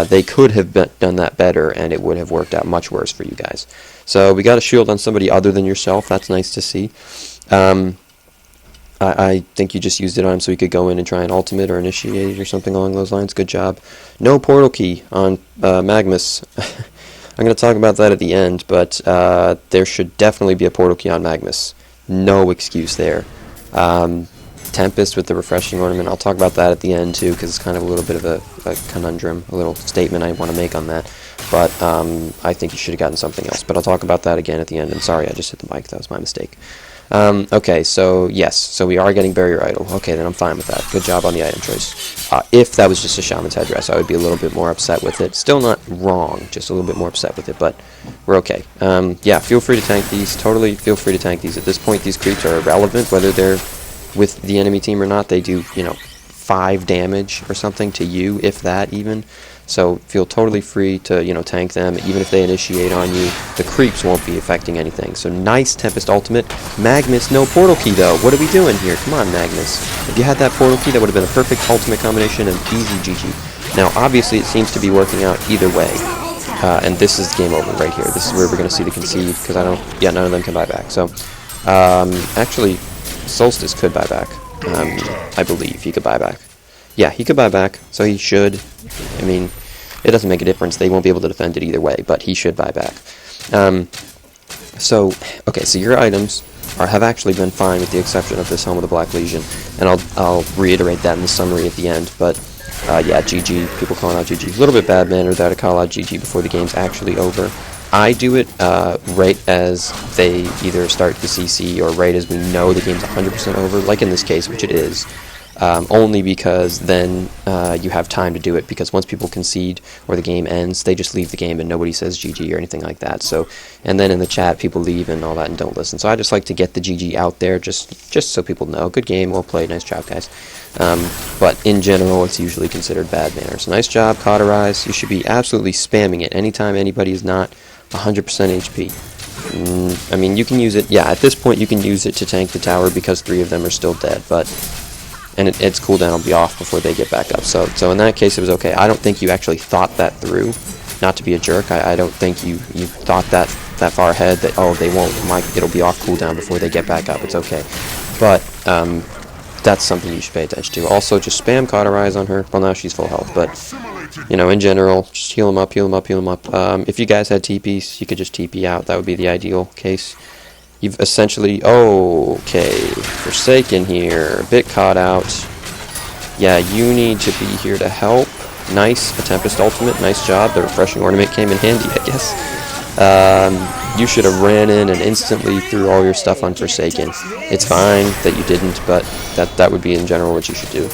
they could have done that better, and it would have worked out much worse for you guys. So we got a shield on somebody other than yourself. That's nice to see. I think you just used it on him so he could go in and try an ultimate or initiate or something along those lines. Good job. No portal key on Magmus. I'm going to talk about that at the end, but there should definitely be a portal key on Magmus. No excuse there. Tempest with the refreshing ornament. I'll talk about that at the end too, because it's kind of a little bit of a conundrum, a little statement I want to make on that. But I think you should have gotten something else. But I'll talk about that again at the end. And sorry, I just hit the mic. That was my mistake. Okay, so yes, so we are getting Barrier Idol. Okay, then I'm fine with that. Good job on the item choice. If that was just a Shaman's Headdress, I would be a little bit more upset with it. Still not wrong, just a little bit more upset with it, but we're okay. Yeah, feel free to tank these. Totally feel free to tank these. At this point, these creeps are irrelevant, whether they're with the enemy team or not. They do, 5 damage or something to you, if that even. So feel totally free to, tank them. Even if they initiate on you, the creeps won't be affecting anything. So nice Tempest ultimate. Magnus, no portal key though. What are we doing here? Come on, Magnus. If you had that portal key, that would have been a perfect ultimate combination and easy GG. Now, obviously, it seems to be working out either way. And this is game over right here. This is where we're going to see the concede, because none of them can buy back. So, actually, Solstice could buy back. I believe he could buy back. Yeah, he could buy back, so he should. I mean, it doesn't make a difference. They won't be able to defend it either way, but he should buy back. So your items have actually been fine with the exception of this Helm of the Black Legion, and I'll reiterate that in the summary at the end, but yeah, GG, people calling out GG. A little bit bad manner that I call out GG before the game's actually over. I do it right as they either start the CC or right as we know the game's 100% over, like in this case, which it is. Only because then you have time to do it, because once people concede or the game ends, they just leave the game and nobody says GG or anything like that. So, and then in the chat people leave and all that and don't listen. So I just like to get the GG out there just so people know. Good game, well played, nice job guys. But in general it's usually considered bad manners. Nice job, Cauterize. You should be absolutely spamming it anytime anybody is not 100% HP. I mean, you can use it, yeah, at this point you can use it to tank the tower because 3 of them are still dead, and its cooldown will be off before they get back up. So in that case, it was okay. I don't think you actually thought that through. Not to be a jerk, I don't think you thought that far ahead, that, oh, they won't, it'll be off cooldown before they get back up. It's okay. But that's something you should pay attention to. Also, just spam Cauterize on her. Well, now she's full health, but, in general, just heal them up, heal them up, heal them up. If you guys had TPs, you could just TP out. That would be the ideal case. You've essentially, okay, Forsaken here, a bit caught out. Yeah, you need to be here to help. Nice, a Tempest ultimate, nice job. The refreshing ornament came in handy, I guess. You should have ran in and instantly threw all your stuff on Forsaken. It's fine that you didn't, but that would be in general what you should do.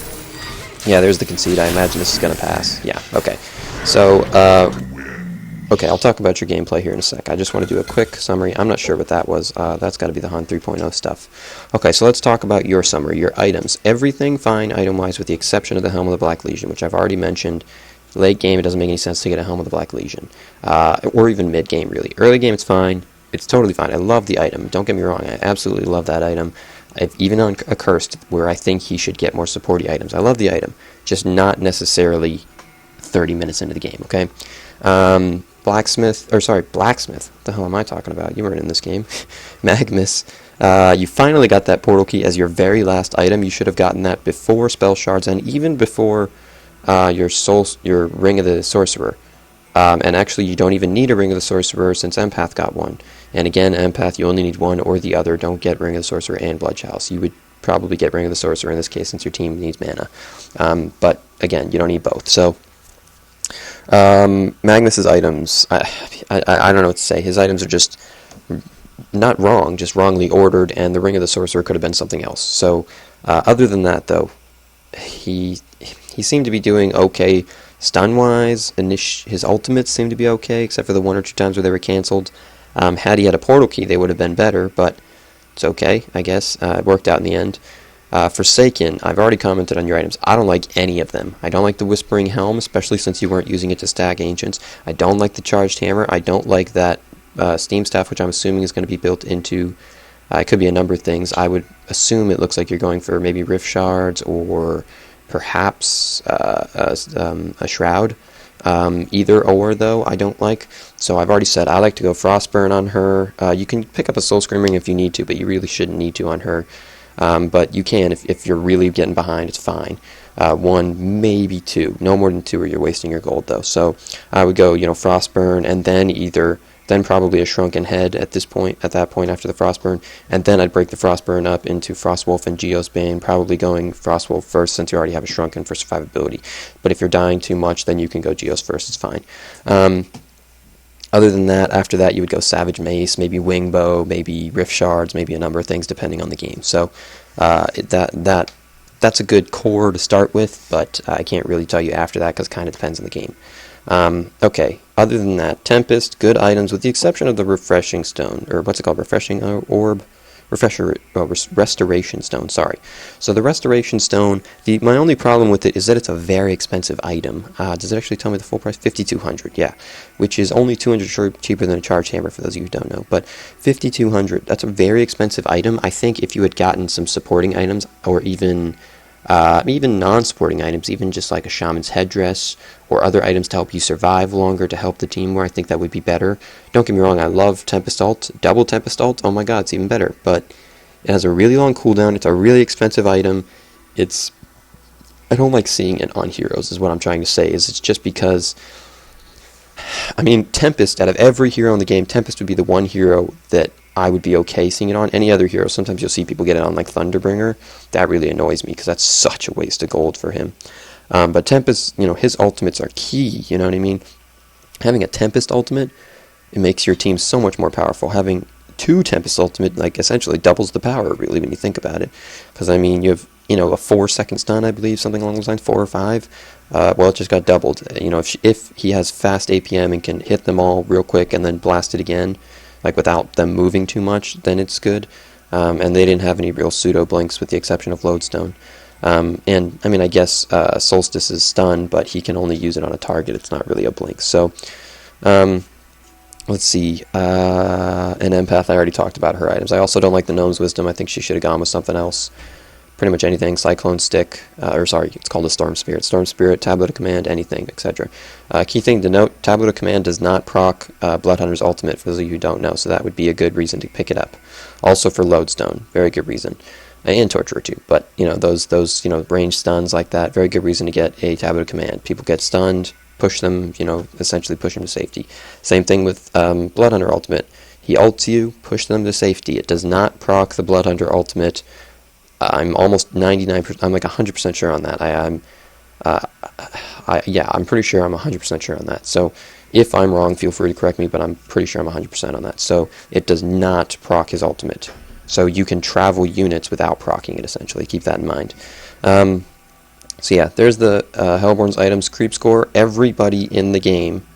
Yeah, there's the concede. I imagine this is going to pass. Yeah, okay. So, okay, I'll talk about your gameplay here in a sec. I just want to do a quick summary. I'm not sure what that was. That's got to be the HoN 3.0 stuff. Okay, so let's talk about your summary, your items. Everything fine item-wise with the exception of the Helm of the Black Legion, which I've already mentioned. Late game, it doesn't make any sense to get a Helm of the Black Legion. Or even mid-game, really. Early game, it's fine. It's totally fine. I love the item. Don't get me wrong. I absolutely love that item. Even on Accursed, where I think he should get more supporty items. I love the item. Just not necessarily 30 minutes into the game, okay? Blacksmith. What the hell am I talking about? You weren't in this game. Magnus. You finally got that portal key as your very last item. You should have gotten that before Spell Shards and even before your Ring of the Sorcerer. And actually, you don't even need a Ring of the Sorcerer since Empath got one. And again, Empath, you only need one or the other. Don't get Ring of the Sorcerer and Blood Chalice. You would probably get Ring of the Sorcerer in this case since your team needs mana. But again, you don't need both. So, Magnus's items, I don't know what to say. His items are just not wrong, just wrongly ordered, and the Ring of the Sorcerer could have been something else. So, other than that, though, he seemed to be doing okay stun-wise. His ultimates seemed to be okay, except for the 1 or 2 times where they were cancelled. Had he had a portal key, they would have been better, but it's okay, I guess. It worked out in the end. Forsaken, I've already commented on your items. I don't like any of them. I don't like the Whispering Helm, especially since you weren't using it to stack Ancients. I don't like the Charged Hammer. I don't like that Steam Staff, which I'm assuming is going to be built into... it could be a number of things. I would assume it looks like you're going for maybe Rift Shards or perhaps a Shroud. Either or, though, I don't like. So I've already said I like to go Frostburn on her. You can pick up a Soul Scream Ring if you need to, but you really shouldn't need to on her. But you can if you're really getting behind. It's fine. 1, maybe 2. No more than 2 or you're wasting your gold, though. So I would go, Frostburn and then either then probably a Shrunken Head at that point after the Frostburn, and then I'd break the Frostburn up into Frostwolf and Geosbane, probably going Frostwolf first since you already have a Shrunken for survivability. But if you're dying too much, then you can go Geos first, it's fine. Other than that, after that you would go Savage Mace, maybe Wingbow, maybe Rift Shards, maybe a number of things depending on the game. So that's a good core to start with, but I can't really tell you after that because it kind of depends on the game. Okay, other than that, Tempest, good items with the exception of the Refreshing Stone, or what's it called, Refreshing Orb? Restoration Stone, sorry. So the Restoration Stone, my only problem with it is that it's a very expensive item. Does it actually tell me the full price? 5,200, yeah, which is only 200 cheaper than a Charged Hammer for those of you who don't know, but 5,200, that's a very expensive item. I think if you had gotten some supporting items, or even non-sporting items, even just like a Shaman's Headdress or other items to help you survive longer, to help the team more, I think that would be better. Don't get me wrong, I love Tempest Ult, double Tempest Ult, oh my god, it's even better, but it has a really long cooldown, it's a really expensive item, I don't like seeing it on heroes, is what I'm trying to say, it's just because, I mean, Tempest, out of every hero in the game, Tempest would be the one hero that I would be okay seeing it on. Any other hero, sometimes you'll see people get it on like Thunderbringer. That really annoys me because that's such a waste of gold for him. But Tempest, his ultimates are key, you know what I mean? Having a Tempest ultimate, it makes your team so much more powerful. Having two Tempest ultimate, like, essentially doubles the power, really, when you think about it. Because, I mean, you have, a 4-second stun, I believe, something along those lines, 4 or 5. Well, it just got doubled. If he has fast APM and can hit them all real quick and then blast it again, like without them moving too much, then it's good. And they didn't have any real pseudo blinks with the exception of Lodestone. And I mean, I guess Solstice is stun, but he can only use it on a target. It's not really a blink. So let's see. An Empath, I already talked about her items. I also don't like the Gnome's Wisdom. I think she should have gone with something else. Pretty much anything. Cyclone Stick, it's called a Storm Spirit, Tablet of Command, anything, etc. Key thing to note, Tablet of Command does not proc Bloodhunter's ultimate, for those of you who don't know, so that would be a good reason to pick it up. Also for Lodestone, very good reason. And Torturer too, but, those range stuns like that, very good reason to get a Tablet of Command. People get stunned, push them, essentially push them to safety. Same thing with Bloodhunter ultimate. He ults you, push them to safety. It does not proc the Bloodhunter ultimate. I'm almost 99%, I'm like 100% sure on that. I'm pretty sure I'm 100% sure on that. So if I'm wrong, feel free to correct me, but I'm pretty sure I'm 100% on that. So it does not proc his ultimate. So you can travel units without proccing it, essentially. Keep that in mind. So yeah, there's the Hellborn's items creep score. Everybody in the game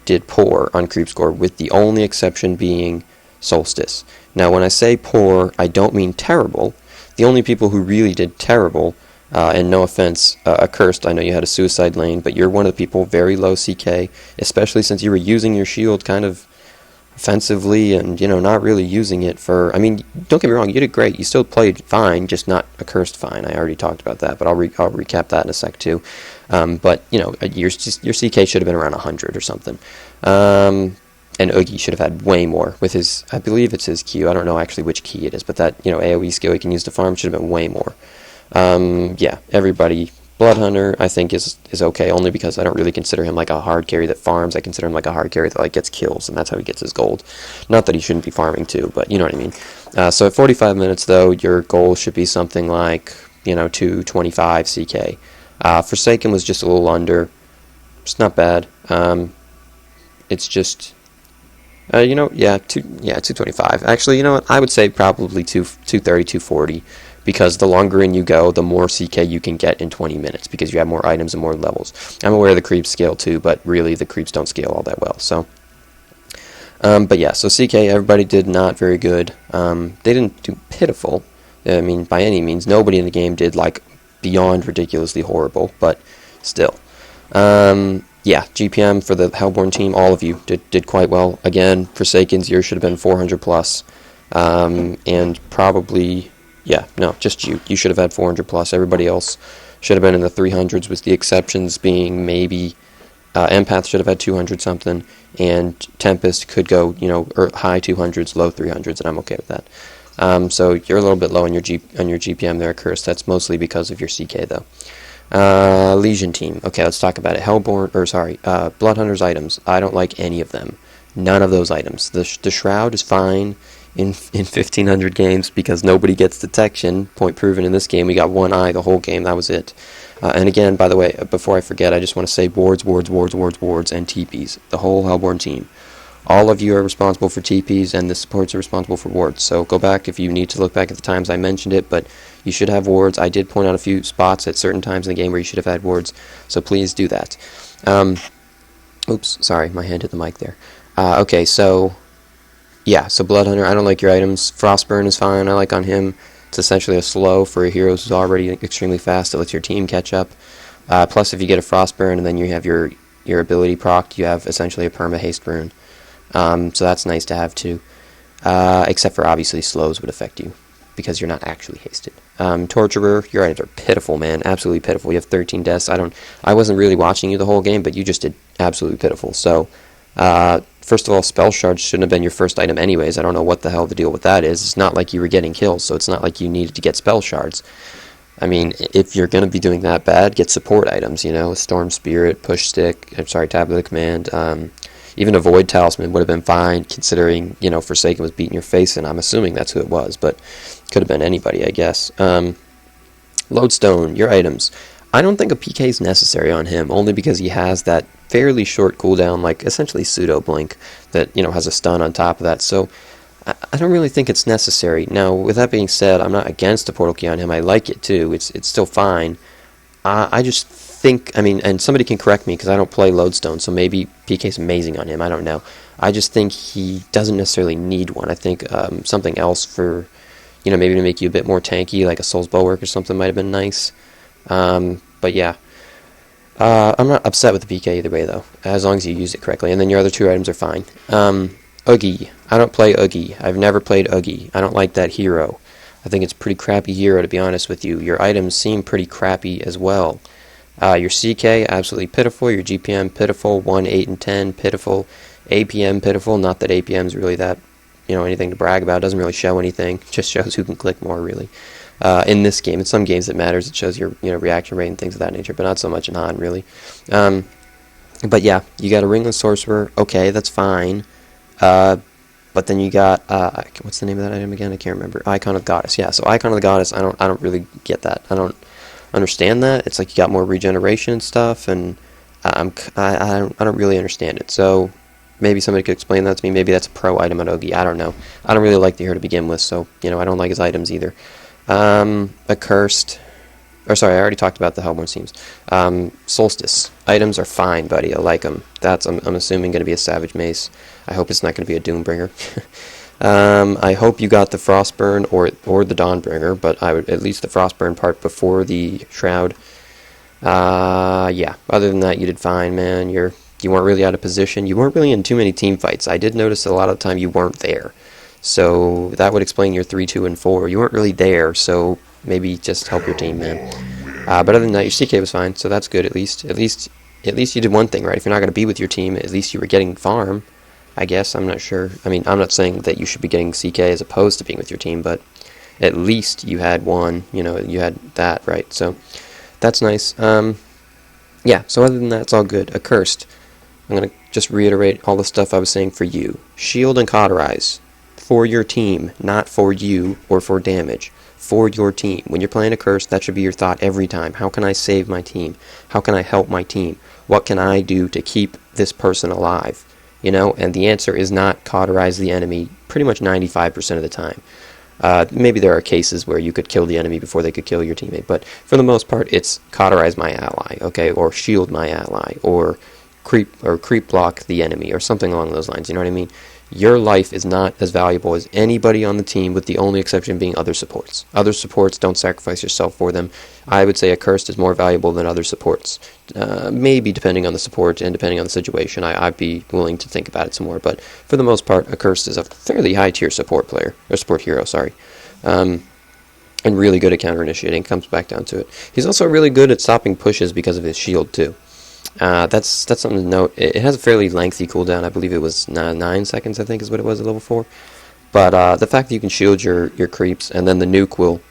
did poor on creep score, with the only exception being Solstice. Now, when I say poor, I don't mean terrible. The only people who really did terrible, and no offense, Accursed, I know you had a suicide lane, but you're one of the people very low CK, especially since you were using your shield kind of offensively and, not really using it for, I mean, don't get me wrong, you did great. You still played fine, just not Accursed fine. I already talked about that, but I'll recap that in a sec too. But, your CK should have been around 100 or something. And Oogie should have had way more with his, I believe it's his Q, I don't know actually which key it is, but that, AoE skill he can use to farm should have been way more. Yeah, everybody, Bloodhunter, I think is okay, only because I don't really consider him like a hard carry that farms. I consider him like a hard carry that gets kills, and that's how he gets his gold. Not that he shouldn't be farming too, but you know what I mean. So at 45 minutes though, your goal should be something like, 225 CK. Forsaken was just a little under. It's not bad. It's just... 225. Actually, what? I would say probably 230, 240, because the longer in you go, the more CK you can get in 20 minutes, because you have more items and more levels. I'm aware of the creeps scale too, but really the creeps don't scale all that well. So, but yeah, so CK, everybody did not very good. They didn't do pitiful. I mean, by any means, nobody in the game did beyond ridiculously horrible, but still. Yeah, GPM for the Hellborn team, all of you did quite well. Again, Forsaken's yours should have been 400 plus. And probably, just you. You should have had 400 plus. Everybody else should have been in the 300s, with the exceptions being maybe Empath should have had 200 something, and Tempest could go, high 200s, low 300s, and I'm okay with that. So you're a little bit low on your GPM there, Accursed. That's mostly because of your CK, though. Legion team. Okay, let's talk about it. Bloodhunter's items. I don't like any of them. None of those items. The Shroud is fine in 1,500 games because nobody gets detection. Point proven in this game. We got one eye the whole game. That was it. And again, by the way, before I forget, I just want to say wards, and TPs. The whole Hellborn team. All of you are responsible for TPs, and the supports are responsible for wards. So go back if you need to look back at the times I mentioned it, but you should have wards. I did point out a few spots at certain times in the game where you should have had wards, so please do that. Oops, sorry, my hand hit the mic there. Okay, so yeah, so Blood Hunter, I don't like your items. Frostburn is fine, I like on him. It's essentially a slow for a hero who's already extremely fast. It lets your team catch up. Plus, if you get a Frostburn and then you have your ability procced, you have essentially a perma haste rune. So that's nice to have too. Except for obviously slows would affect you because you're not actually hasted. Torturer, your items are pitiful, man. Absolutely pitiful. You have 13 deaths. I wasn't really watching you the whole game, but you just did absolutely pitiful. So, first of all, spell shards shouldn't have been your first item anyways. I don't know what the hell the deal with that is. It's not like you were getting kills, so it's not like you needed to get spell shards. I mean, if you're going to be doing that bad, get support items, Storm Spirit, Push Stick, Tablet of Command, even a Void Talisman would have been fine, considering, Forsaken was beating your face, and I'm assuming that's who it was, but could have been anybody, I guess. Lodestone, your items. I don't think a PK is necessary on him, only because he has that fairly short cooldown, like essentially pseudo blink, that has a stun on top of that. So I don't really think it's necessary. Now, with that being said, I'm not against the portal key on him. I like it too. It's still fine. I just think, and somebody can correct me because I don't play Lodestone, so maybe PK's amazing on him. I don't know. I just think he doesn't necessarily need one. I think something else for, maybe to make you a bit more tanky, like a Soul's Bulwark or something might have been nice. But yeah, I'm not upset with the PK either way though, as long as you use it correctly, and then your other two items are fine. Oogie, I don't play Oogie. I've never played Oogie. I don't like that hero. I think it's a pretty crappy hero, to be honest with you. Your items seem pretty crappy as well. Your CK, absolutely pitiful. Your GPM, pitiful. 1, 8, and 10, pitiful. APM, pitiful. Not that APM is really that, anything to brag about. It doesn't really show anything. It just shows who can click more, really. In this game, in some games it matters. It shows your reaction rate and things of that nature, but not so much in HoN, really. But yeah, you got a Ringless Sorcerer. Okay, that's fine. But then you got what's the name of that item again? I can't remember. Icon of Goddess. Yeah, so Icon of the Goddess. I don't really get that. I don't understand that. It's like you got more regeneration and stuff, and I don't really understand it. So maybe somebody could explain that to me. Maybe that's a pro item on Ogi. I don't know. I don't really like the hero to begin with, so I don't like his items either. Accursed. Or sorry, I already talked about the Hellborn teams. Solstice. Items are fine, buddy. I like them. That's, I'm assuming, going to be a Savage Mace. I hope it's not going to be a Doombringer. I hope you got the Frostburn or the Dawnbringer, but I would at least the Frostburn part before the Shroud. Yeah. Other than that, you did fine, man. You weren't really out of position. You weren't really in too many team fights. I did notice a lot of the time you weren't there. So that would explain your 3, 2, and 4. You weren't really there, so maybe just help your team, man. But other than that, your CK was fine, so that's good at least. At least you did one thing right. If you're not going to be with your team, at least you were getting farm, I guess. I'm not sure. I'm not saying that you should be getting CK as opposed to being with your team, but at least you had one, you had that, right? So that's nice. Yeah, so other than that, it's all good. Accursed. I'm going to just reiterate all the stuff I was saying for you. Shield and Cauterize. For your team, not for you or for damage. For your team. When you're playing Accursed, that should be your thought every time. How can I save my team? How can I help my team? What can I do to keep this person alive? And the answer is not cauterize the enemy pretty much 95% of the time. Maybe there are cases where you could kill the enemy before they could kill your teammate, but for the most part, it's cauterize my ally, okay, or shield my ally, or creep block the enemy, or something along those lines, you know what I mean? Your life is not as valuable as anybody on the team, with the only exception being other supports. Other supports, don't sacrifice yourself for them. I would say Accursed is more valuable than other supports. Maybe depending on the support and depending on the situation, I'd be willing to think about it some more. But for the most part, Accursed is a fairly high-tier support player, or support hero, sorry. And really good at counter-initiating, comes back down to it. He's also really good at stopping pushes because of his shield, too. That's something to note. It has a fairly lengthy cooldown. I believe it was 9 seconds, I think is what it was at level 4. But the fact that you can shield your creeps and then the nuke will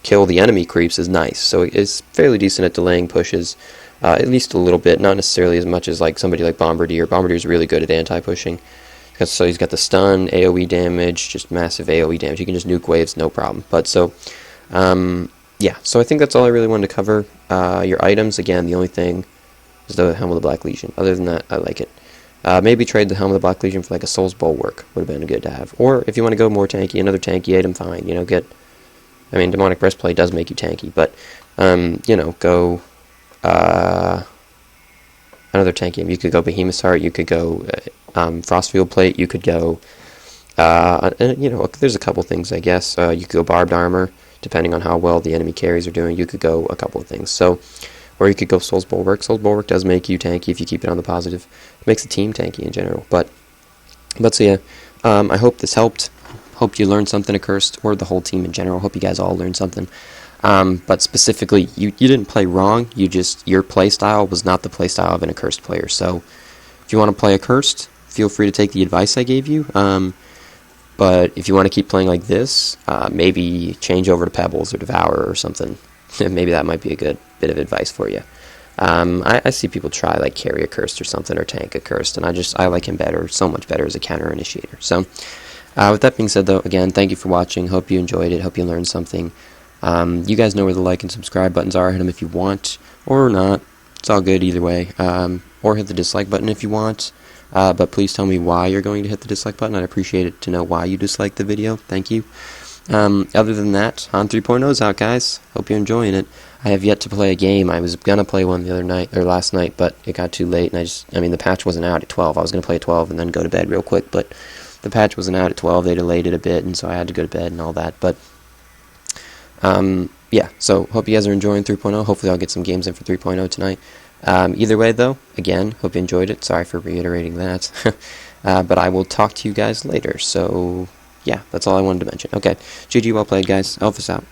kill the enemy creeps is nice. So it's fairly decent at delaying pushes, at least a little bit. Not necessarily as much as like somebody like Bombardier. Bombardier's really good at anti-pushing. So he's got the stun, AoE damage, just massive AoE damage. He can just nuke waves, no problem. But so, yeah, so I think that's all I really wanted to cover. Your items, again, the only thing is the Helm of the Black Legion. Other than that, I like it. Maybe trade the Helm of the Black Legion for like a Soul's Bulwark. Would have been good to have. Or if you want to go more tanky, another tanky item, fine. You know, I mean, Demonic Breastplate does make you tanky, but, you know, go, another tanky item. You could go Behemoth's Heart, you could go, Frostfield Plate, you could go, you know, there's a couple things, I guess. You could go Barbed Armor, depending on how well the enemy carries are doing. You could go a couple of things. So, or you could go Soul's Bulwark. Soul's Bulwark does make you tanky if you keep it on the positive. It makes the team tanky in general. But so yeah, I hope this helped. Hope you learned something, Accursed, or the whole team in general. Hope you guys all learned something. But specifically, you didn't play wrong. Your play style was not the play style of an Accursed player. So if you want to play Accursed, feel free to take the advice I gave you. But if you want to keep playing like this, maybe change over to Pebbles or Devourer or something. Maybe that might be a good bit of advice for you. I see people try like carry Accursed or something, or tank Accursed, and I like him better, so much better as a counter initiator. So with that being said, though, again, thank you for watching. Hope you enjoyed it. Hope you learned something. You guys know where the like and subscribe buttons are. Hit them if you want, or not. It's all good either way. Or hit the dislike button if you want. But please tell me why you're going to hit the dislike button. I'd appreciate it to know why you disliked the video. Thank you. Other than that, HoN 3.0 is out, guys. Hope you're enjoying it. I have yet to play a game. I was gonna play one the other night, or last night, but it got too late, and I mean, the patch wasn't out at 12. I was gonna play at 12 and then go to bed real quick, but the patch wasn't out at 12. They delayed it a bit, and so I had to go to bed and all that. But yeah, so hope you guys are enjoying 3.0. Hopefully I'll get some games in for 3.0 tonight. Either way, though, again, hope you enjoyed it. Sorry for reiterating that. But I will talk to you guys later. So, yeah, that's all I wanted to mention. Okay, GG, well played, guys. Elfis out.